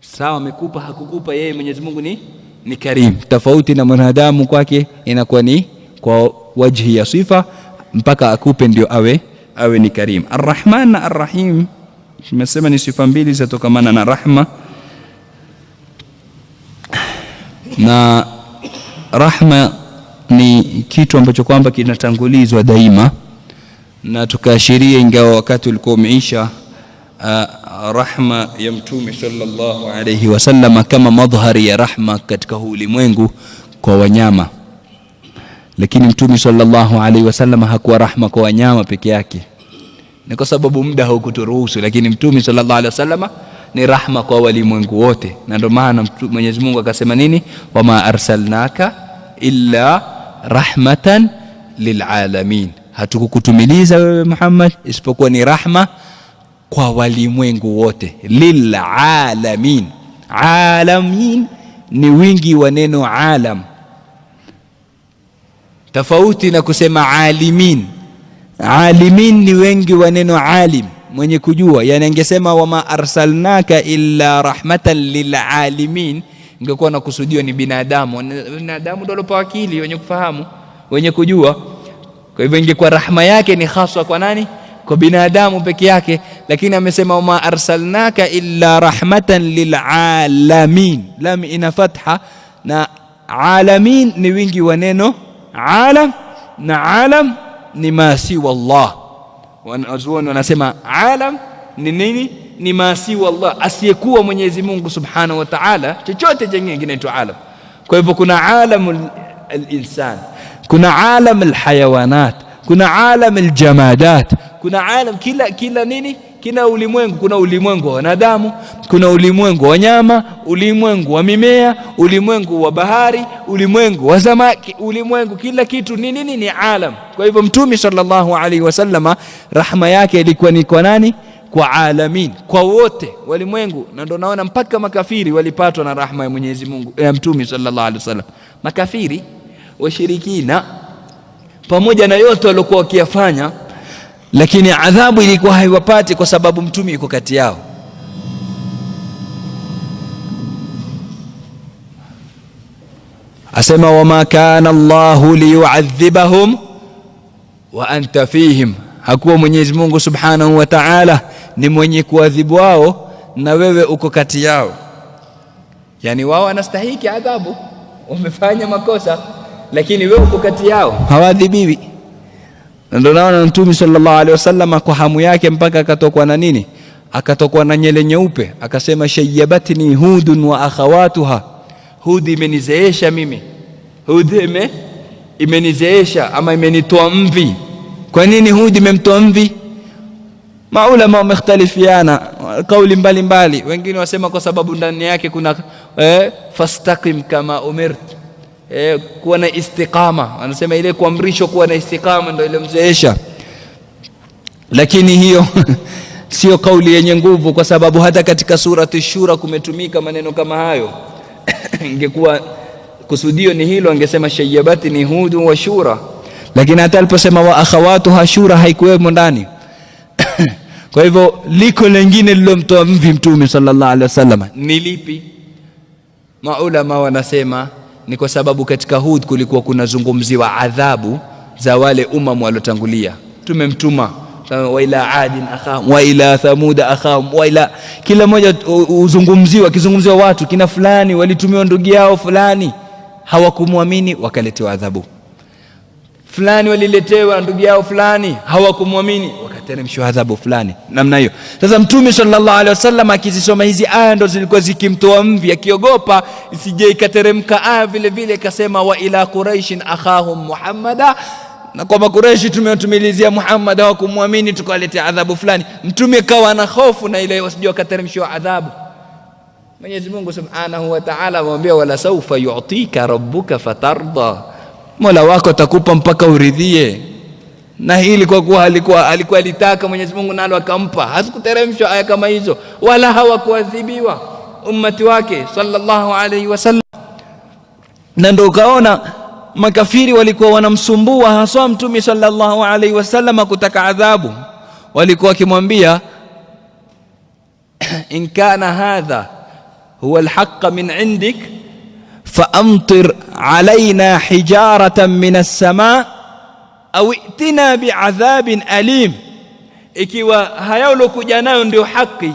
Sawa, amekupa hakukupa, yeye Mwenyezi Mungu ni Karim. Tofauti na mwanadamu, kwake inakuwa ni kwa wajhi ya sifa, mpaka akupe ndio awe ni Karim. Ar-Rahman na Ar-Rahim tumesema ni sifa mbili zatokamana na rahma. Na rahma ni kitu ambacho kwamba kinatangulizwa daima, na tukaashiria ingawa wakati ulikuwa umeisha rahma ya Mtume sallallahu alayhi wasallam kama madhari ya rahma katika ulimwengu kwa wanyama. Lakini Mtume sallallahu alayhi wasallam hakuwa rahma kwa wanyama peke yake, ni kwa sababu muda haukuturuhusu. Lakini Mtume sallallahu alayhi wasallam ni rahma kwa walimwengu wote, na ndio maana Mwenyezi Mungu akasema nini, wama arsalnaka illa rahmatan lilalamin, hatukukutumiliza wewe Muhammad isipokuwa ni rahma kwa walimwengu wote. Lilalamin, alamin ni wingi wa neno alam, tofauti na kusema alimin. Alimin ni wengi wa neno alim, mwenye kujua. Yani angesema wama arsalnaka illa rahmatan lilalamin, ingekuwa na kusudio ni binadamu. Binadamu ndio walopewa akili, wenye kufahamu, wenye kujua. Kwa hivyo ingekuwa rahma yake ni haswa kwa nani? Kwa binadamu peke yake, lakini amesema ma arsalnaka illa rahmatan lilalamin. Lam ina fatha na alamin ni wingi wa neno alam, na alam ni ma siwa Allah. Wanazuoni wanasema alam ni nini? Ni ma siwa Allah, asiyekuwa Mwenyezi Mungu Subhanahu wa Ta'ala, chochote kingine kinaitwa alam. Kwa hivyo kuna alamul insan, kuna alam alhayawanat, kuna alam aljamadat, kuna alam kila nini, kila ulimwengu. Kuna ulimwengu wa wanadamu, kuna ulimwengu wa wanyama, ulimwengu wa mimea, ulimwengu wa bahari, ulimwengu wa samaki, ulimwengu kila kitu nini ni alam. Kwa hivyo Mtume sallallahu alaihi wasallama rahma yake ilikuwa ni kwa nani? Kwa alamin, kwa wote walimwengu. Na ndio naona mpaka makafiri walipatwa na rahma ya Mwenyezi Mungu ya Mtume sallallahu alaihi wasallam. Makafiri washirikina pamoja na yote waliokuwa wakiyafanya, lakini adhabu ilikuwa haiwapati kwa sababu Mtume yuko kati yao. Asema wama kana Allahu liyu'adhibahum wa anta fihim, hakuwa Mwenyezi Mungu Subhanahu wa Ta'ala ni mwenye kuadhibu wao na wewe uko kati yao. Yani wao wanastahili adhabu, wamefanya makosa, lakini wewe uko kati yao, hawadhibiwi. Ndio naona Mtume sallallahu alaihi wasallam kwa hamu yake mpaka akatokwa na nini? Akatokwa na nyele nyeupe, akasema shayyabatni hudun wa akhawatuha. Hudi imenizeesha mimi, Hudi imenizeesha ama imenitoa mvi. Kwa nini Hudi imemtoa mvi? Maulama wamekhtalifiana kauli mbalimbali. Wengine wasema kwa sababu ndani yake kuna fastaqim kama umirt, kuwa na istiqama. Wanasema ile kuamrishwa kuwa na istiqama ndio ile mzeesha, lakini hiyo sio kauli yenye nguvu, kwa sababu hata katika surati Shura kumetumika maneno kama hayo. Ingekuwa kusudio ni hilo, angesema shayyabati ni Hudu wa Shura, lakini hata aliposema wa akhawatuha Shura haikuwemo ndani. Kwa hivyo liko lingine lilomtoa mvi Mtume sallallahu alaihi wasallam ni lipi? Maulama wanasema ni kwa sababu katika Hud kulikuwa kunazungumziwa adhabu za wale umam waliotangulia. Tumemtuma wa ila adin akham wa ila thamud akham wa ila, kila mmoja kizungumziwa watu kina fulani walitumiwa ndugu yao fulani, hawakumwamini wakaletewa adhabu. Fulani waliletewa ndugu yao fulani, hawakumwamini wakateremshwa adhabu fulani, namna hiyo. Sasa Mtume sallallahu alaihi wasallam akizisoma hizi aya ndo zilikuwa zikimtoa mvi, akiogopa isije ikateremka aya vile vile akasema wa ila quraishin akhahum muhammada, na kwa Quraishi tumewatumilizia Muhammad hawakumwamini tukawaletea adhabu fulani. Mtume kawa na hofu na ile wasije wakateremshwa adhabu. Mwenyezi Mungu Subhanahu wa Ta'ala amwambia wala sawfa yu'tika rabbuka fatarda, Mola wako atakupa mpaka uridhie. Na hili kwa kuwa alikuwa alitaka Mwenyezi Mungu nalo akampa, hazikuteremshwa aya kama hizo, wala hawakuadhibiwa ummati wake sallallahu alayhi wasallam. Na ndio kaona makafiri walikuwa wanamsumbua haswa Mtume sallallahu alayhi wasallam kutaka adhabu. Walikuwa wakimwambia in kana hadha huwa alhaq min indik faamtir alaina hijaratan min as-samaa au itina bi'adhabin alim, ikiwa haya ulokuja nayo ndio haki.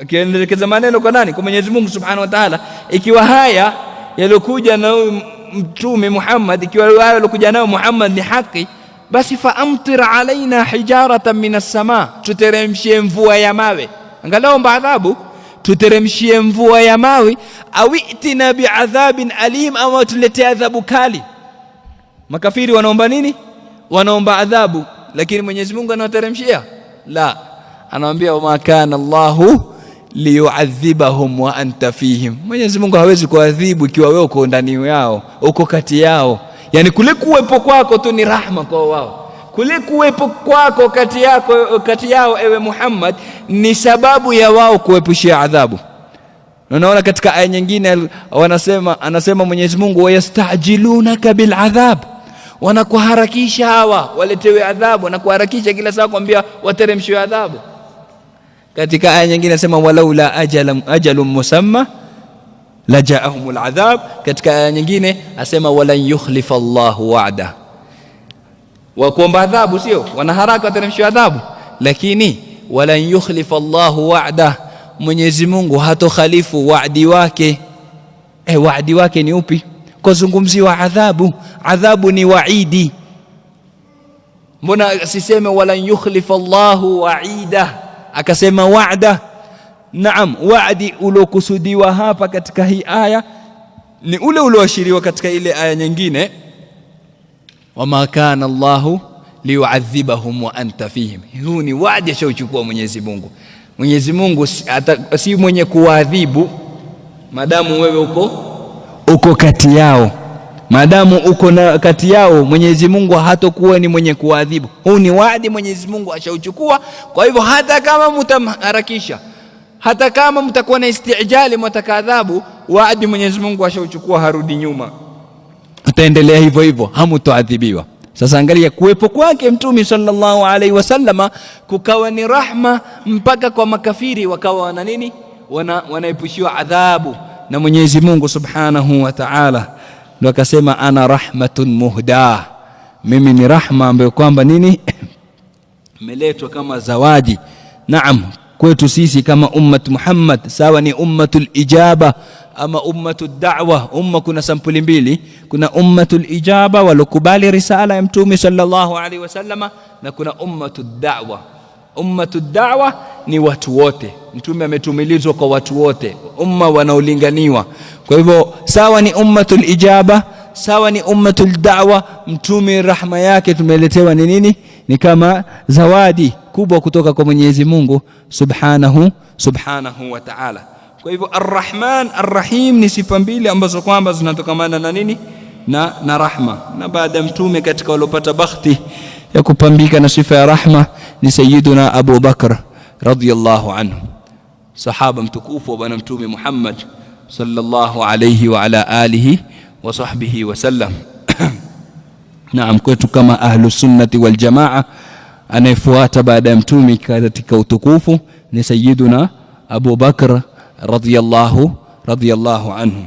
Akielekeza maneno kwa nani? Kwa Mwenyezi Mungu Subhanahu wa Ta'ala. Ikiwa haya yalokuja na Mtume Muhammad, ikiwa haya yalokuja nayo Muhammad ni haki, basi faamtir alaina hijaratan min as-samaa, tuteremshie mvua ya mawe. Angalau adhabu, tuteremshie mvua ya mawe, au itina bi'adhabin alim, au tuletea adhabu kali. Makafiri wanaomba nini? Wanaomba adhabu, lakini Mwenyezi Mungu anawateremshia? La, anawaambia wama kana Allahu liyu'adhibahum wa anta fihim. Mwenyezi Mungu hawezi kuadhibu ikiwa wewe uko ndani yao, uko kati yao. Yani kule kuwepo kwako tu ni rahma kwa wao, kule kuwepo kwako kati yao ewe Muhammad ni sababu ya wao kuepushia adhabu. Unaona katika aya nyingine anasema Mwenyezi Mungu wayastajilunaka bil adhab, wanakuharakisha hawa waletewe adhabu, wanakuharakisha kila saa kuambia wateremshwe adhabu. Katika aya nyingine anasema walaula ajalun musamma lajaahumul adhab. Katika aya nyingine asema walan yukhlifa Allahu wa'da, wa kuomba adhabu, sio wana haraka wateremshwe adhabu. Lakini wala yukhlifa Allahu wa'da, Mwenyezi Mungu hatokhalifu wa'di wake. Wa'di wake ni upi? Kwa zungumziwa adhabu, adhabu ni waidi. Mbona asiseme wala yukhlifa Allahu wa'ida, akasema wa'da? Naam, wa'di ulokusudiwa hapa katika hii aya ni ule ulioashiriwa katika ile aya nyingine, wama kana Allahu liyu'adhibahum wa anta fihim. Huu ni wa'di ashauchukua Mwenyezi Mungu. Mwenyezi Mungu si mwenye kuadhibu madamu wewe uko kati yao. Madamu uko kati yao, Mwenyezi Mungu hatakuwa ni mwenye kuadhibu. Huu ni wa'di Mwenyezi Mungu ashauchukua. Kwa hivyo hata kama mtamharakisha, hata kama mtakuwa na istijali mtakadhabu, wa'di Mwenyezi Mungu ashauchukua, harudi nyuma, utaendelea hivyo hivyo, hamtoadhibiwa. Sasa angalia kuwepo kwake Mtume sallallahu alaihi wasallama kukawa ni rahma mpaka kwa makafiri, wakawa na nini, wanaepushiwa adhabu na Mwenyezi Mungu subhanahu wa ta'ala. Ndio akasema ana rahmatun muhda, mimi ni rahma ambayo kwamba nini imeletwa kama zawadi. Naam, kwetu sisi kama ummat Muhammad, sawa ni ummatul ijaba ama ummatud da'wa. Kuna sampuli mbili, kuna ummatul ijaba walokubali risala ya Mtume sallallahu alaihi wasallama, na kuna ummatud da'wa. Ummatud da'wa ni watu wote, Mtume ametumilizwa kwa watu wote, umma wanaolinganiwa. Kwa hivyo sawa ni ummatul ijaba, sawa ni ummatul da'wa, Mtume rahma yake tumeletewa ni nini? Ni kama zawadi kubwa kutoka kwa Mwenyezi Mungu subhanahu wa ta'ala. Kwa hivyo Ar-Rahman Ar-Rahim ni sifa mbili ambazo kwamba zinatokamana na nini? Na rahma. Na baada ya Mtume katika walopata bakhti ya kupambika na sifa ya rahma ni Sayyiduna Abu Bakr radhiyallahu anhu, sahaba mtukufu wa bwana Mtume Muhammad sallallahu alayhi wa ala alihi wa sahbihi wa sallam. Naam, kwetu kama ahlus sunnati wal jamaa, anayefuata baada ya Mtume katika utukufu ni Sayyiduna Abu Bakr radhiyallahu anhu.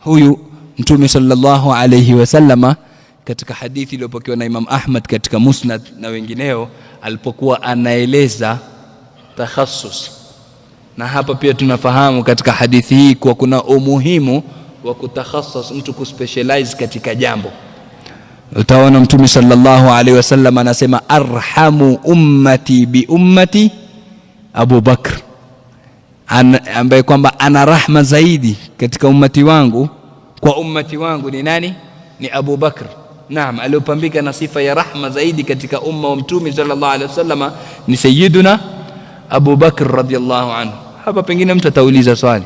Huyu Mtume sallallahu alayhi wasallama katika hadithi iliyopokewa na Imam Ahmad katika Musnad na wengineo, alipokuwa anaeleza takhassus, na hapa pia tunafahamu katika hadithi hii kwa kuna umuhimu wa kutakhassas, mtu kuspecialize katika jambo. Utaona Mtume sallallahu alaihi wasallam anasema arhamu ummati bi ummati Abu Bakr, ambaye kwamba ana rahma zaidi katika ummati wangu, kwa ummati wangu ni nani? Ni Abu Bakr. Naam, aliyopambika na sifa ya rahma zaidi katika umma wa Mtume sallallahu alaihi wasallam ni Sayyiduna Abu Bakr radhiyallahu anhu. Hapa pengine mtu atauliza swali,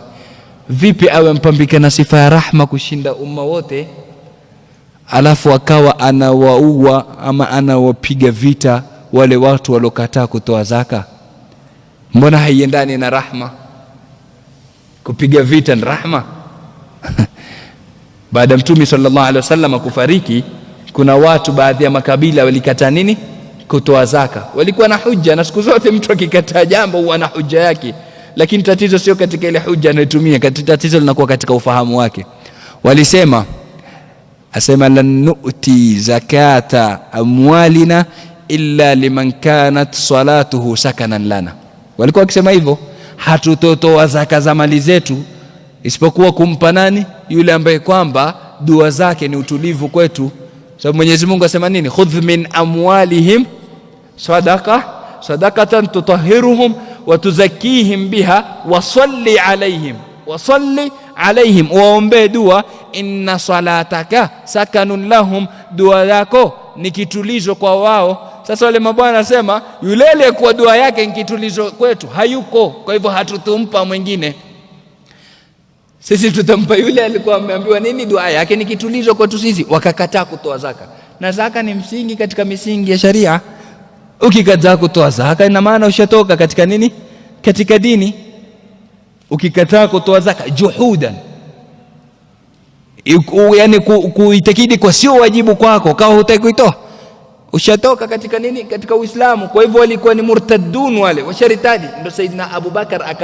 vipi awe mpambika na sifa ya rahma kushinda umma wote, alafu akawa anawaua ama anawapiga vita wale watu walokataa kutoa zaka? Mbona haiendani na rahma? Kupiga vita ni rahma? Baada ya Mtume sallallahu alaihi wasallam kufariki, kuna watu baadhi ya makabila walikataa nini? Kutoa zaka. Walikuwa na hujja, na siku zote mtu akikataa jambo huwa na hujja yake, lakini tatizo sio katika ile hujja anayotumia, tatizo linakuwa katika ufahamu wake. Walisema, asema lan nu'ti zakata amwalina illa liman kanat salatuhu sakanan lana. Walikuwa wakisema hivyo, hatutotoa zaka za mali zetu isipokuwa kumpa nani? Yule ambaye kwamba dua zake ni utulivu kwetu. Sababu Mwenyezi Mungu asema nini? Khudh min amwalihim sadaqatan tutahhiruhum wa tuzakkihim biha wa salli alaihim, waombe dua, inna salataka sakanun lahum, dua yako ni kitulizo kwa wao. Sasa wale mabwana nasema yule aliyekuwa dua yake ni kitulizo kwetu hayuko, kwa hivyo hatutumpa mwingine. Sisi tutampa yule alikuwa ameambiwa nini? Dua yake ni kitulizo kwetu sisi. Wakakataa kutoa zaka, na zaka ni msingi katika misingi ya sharia. Ukikataa kutoa zaka ina maana ushatoka katika nini? Katika dini. Ukikataa kutoa zaka juhudan, yani kuitakidi kwa sio wajibu kwako, kama hutaki kuitoa ushatoka katika nini? Katika Uislamu. Kwa hivyo walikuwa ni murtadun, wale washaritadi. Ndio Saidina Abu Bakar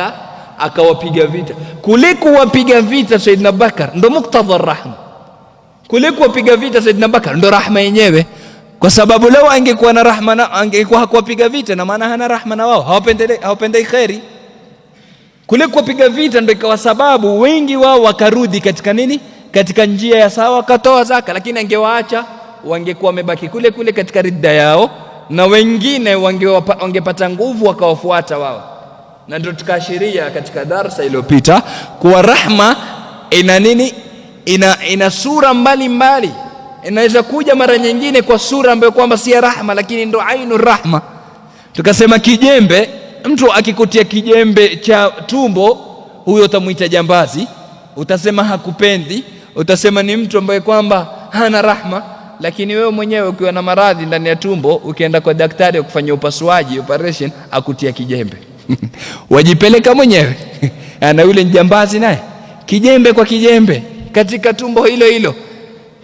akawapiga vita. Kuliko wapiga vita Saidina Bakar ndio muktadha rahma, kuliko wapiga vita Saidina Bakar ndio rahma yenyewe. Kwa sababu leo angekuwa na rahma na angekuwa hakuwapiga vita, na maana hana rahma na wao, hawapendei khairi. Kule kupiga vita ndio ikawa sababu wengi wao wakarudi katika nini? Katika njia ya sawa, wakatoa zaka. Lakini angewaacha wangekuwa wamebaki kule kule katika ridda yao, na wengine wangepata nguvu wakawafuata wao. Na ndio tukaashiria katika darasa iliyopita kuwa rahma ina nini? Ina sura mbalimbali. Inaweza kuja mara nyingine kwa sura ambayo kwamba si rahma, lakini ndo ainu rahma. Tukasema kijembe, mtu akikutia kijembe cha tumbo, huyo utamuita jambazi, utasema hakupendi, utasema ni mtu ambaye kwamba hana rahma. Lakini wewe mwenyewe ukiwa na maradhi ndani ya tumbo, ukienda kwa daktari ukifanya upasuaji, operation, akutia kijembe wajipeleka mwenyewe na yule njambazi naye kijembe kwa kijembe katika tumbo hilo hilo.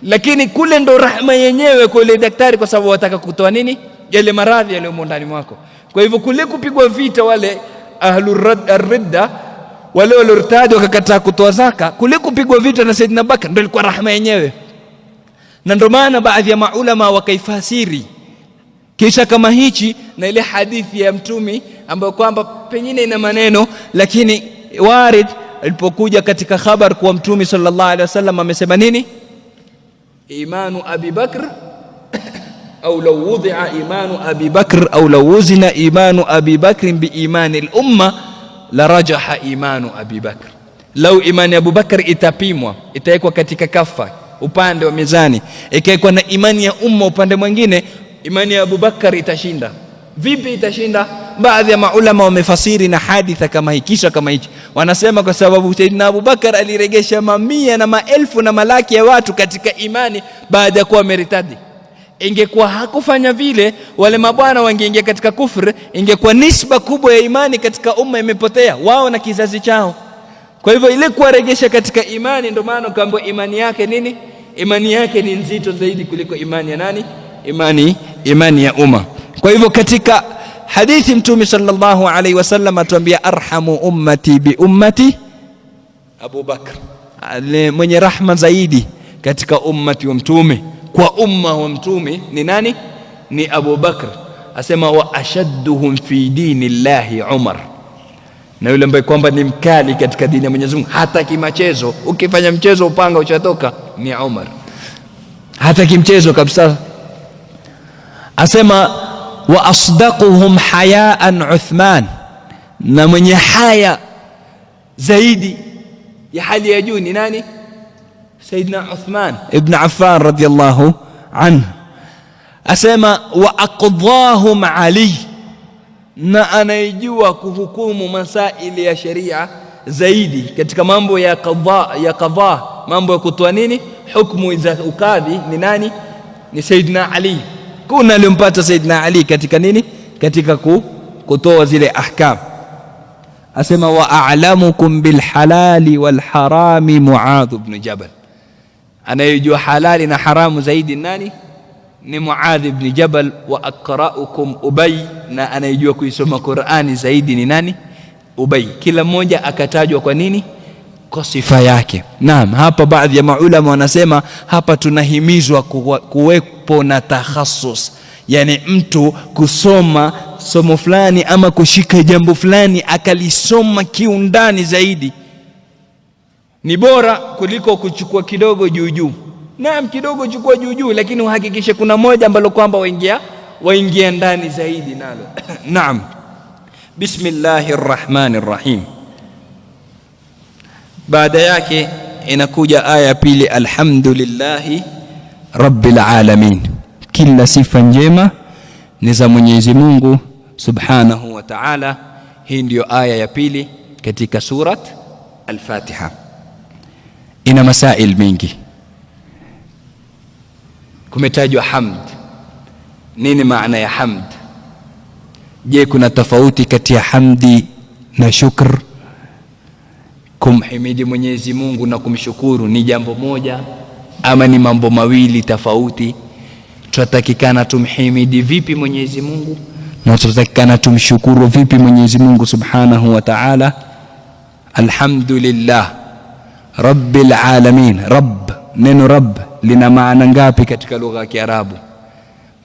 Lakini kule ndo rahma yenyewe kwa yule daktari, kwa sababu wataka kutoa nini? Yale maradhi yaliyo ndani mwako. Kwa hivyo kule kupigwa vita wale ahlur-ridda, wale walortadi wakakataa kutoa zaka, kule kupigwa vita na Saidina Bakr ndio ilikuwa rahma yenyewe. Na ndio maana baadhi ya maulama wakaifasiri kisha kama hichi na ile hadithi ya Mtume ambayo kwamba pengine ina maneno, lakini warid ilipokuja katika khabar kwa Mtume sallallahu alaihi wasallam amesema nini? Imanu Abi Bakr au law wudi'a imanu Abi Bakr au law wuzina imanu Abi Bakr bi imani al-umma la rajaha imanu Abi Bakr. Lau imani Abu Bakr itapimwa, itawekwa katika kafa upande wa mizani, ikawekwa na imani ya umma upande mwingine, imani ya Abu Bakr itashinda. Vipi itashinda? Baadhi ya maulama wamefasiri na haditha kama hii, kisha kama hichi. Wanasema kwa sababu Saidina Abu Bakr aliregesha mamia na maelfu na malaki ya watu katika imani baada ya kuwa meritadi. Ingekuwa hakufanya vile, wale mabwana wangeingia katika kufri, ingekuwa nisba kubwa ya imani katika umma imepotea, wao na kizazi chao. Kwa hivyo ile kuwaregesha katika imani, ndio maana kaambiwa imani yake nini? Imani yake ni nzito zaidi kuliko imani ya nani? Imani ya umma. Kwa hivyo katika hadithi Mtume sallallahu alaihi wasallam atuambia arhamu ummati bi ummati Abu Bakr, mwenye rahma zaidi katika ummati wa Mtume kwa umma wa Mtume ni nani? Ni Abu Bakr. Asema wa ashadduhum fi dinillahi Umar, na yule ambaye kwamba ni mkali katika dini ya Mwenyezi Mungu, hata kimachezo, ukifanya mchezo upanga uchatoka, ni Umar. Hata kimchezo kabisa. Asema wa asdaquhum hayaan Uthman, na mwenye haya zaidi ya hali ya juu ni nani? Saidina Uthman ibn Affan radiyallahu anhu. Asema wa aqdahum Ali, na anayejua kuhukumu masaili ya sharia zaidi katika mambo ya qadha, mambo ya kutoa nini hukumu za ukadhi ni nani? Ni Saidina Ali. Kuna alimpata Saidina Ali katika nini? Katika kutoa zile ahkam. Asema wa a'lamukum bil halali wal harami Muadh ibn Jabal, anayejua halali na haramu zaidi nani? Ni Muadh ibn Jabal. Wa aqra'ukum Ubay, na anayejua kuisoma Qur'ani zaidi ni nani? Ubay. Kila mmoja akatajwa kwa nini? Kwa sifa yake. Naam, hapa baadhi ya maulama wanasema hapa tunahimizwa kuwepo na takhasus, yani mtu kusoma somo fulani ama kushika jambo fulani akalisoma kiundani zaidi, ni bora kuliko kuchukua kidogo juu juu. Naam, kidogo chukua juu juu, lakini uhakikishe kuna moja ambalo kwamba waingia ndani zaidi nalo. Naam. Bismillahir Rahmanir Rahim. Baada yake inakuja aya pili, alhamdulillahi rabbil alamin, kila sifa njema ni za Mwenyezi Mungu subhanahu wa ta'ala. Hii ndio aya ya pili katika surat al-Fatiha. Ina masail mingi. Kumetajwa hamd. Nini maana ya hamd? Je, kuna tofauti kati ya hamdi na shukr? Kumhimidi Mwenyezi Mungu na kumshukuru ni jambo moja ama ni mambo mawili tofauti? Tunatakikana tumhimidi vipi Mwenyezi Mungu na tunatakikana tumshukuru vipi Mwenyezi Mungu subhanahu wa ta'ala? Alhamdulillah rabbil alamin. Rabb, neno rabb lina maana ngapi katika lugha ya Kiarabu?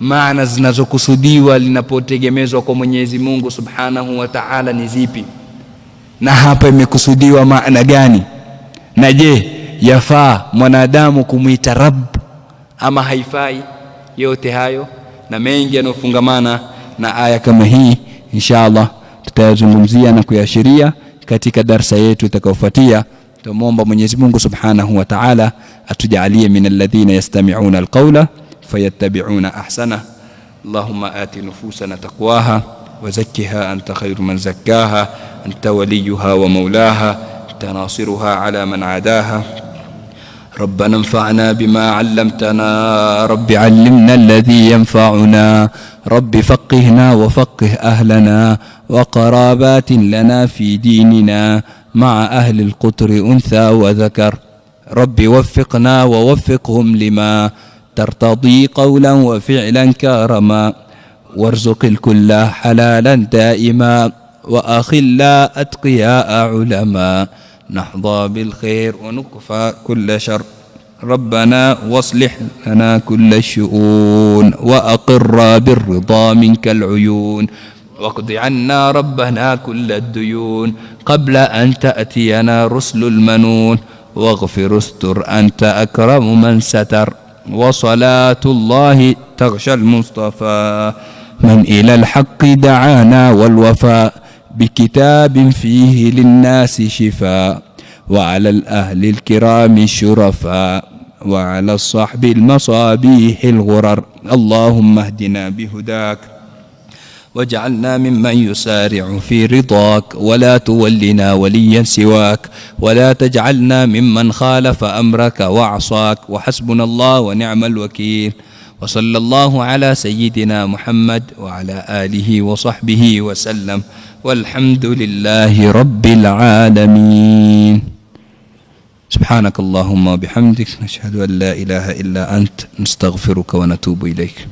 maana zinazokusudiwa linapotegemezwa kwa Mwenyezi Mungu Subhanahu wa Ta'ala ni zipi, na hapa imekusudiwa maana gani, na je yafaa mwanadamu kumuita Rabb ama haifai? Yote hayo na mengi yanofungamana na aya kama hii inshallah tutayazungumzia na kuyashiria katika darasa yetu itakayofuatia. Tumuomba Mwenyezi Mungu Subhanahu wa Ta'ala atujalie min alladhina yastami'una alqawla fayattabi'una ahsana. Allahumma ati nufusana taqwaha wa zakkiha anta khayru man zakkaha anta waliyuha wa mawlaha anta nasiruha ala man adaha. ربنا انفعنا بما علمتنا رب علمنا الذي ينفعنا رب فقهنا وفقه أهلنا وقرابات لنا في ديننا مع أهل القطر أنثى وذكر رب وفقنا ووفقهم لما ترتضي قولا وفعلا كرما وارزق الكل حلالا دائما وأخلا أتقياء علما نحظى بالخير ونكفى كل شر ربنا واصلح لنا كل الشؤون وأقر بالرضا منك العيون واقض عنا ربنا كل الديون قبل أن تأتينا رسل المنون واغفر استر أنت أكرم من ستر وصلاة الله تغشى المصطفى من إلى الحق دعانا والوفاء بكتاب فيه للناس شفاء وعلى الأهل الكرام الشرفاء وعلى الصحب المصابيح الغرر. اللهم اهدنا بهداك واجعلنا ممن يسارع في رضاك ولا تولنا وليا سواك ولا تجعلنا ممن خالف أمرك وعصاك وحسبنا الله ونعم الوكيل. وصلى الله على سيدنا محمد وعلى آله وصحبه وسلم والحمد لله رب العالمين. سبحانك اللهم وبحمدك نشهد أن لا إله إلا أنت نستغفرك ونتوب إليك.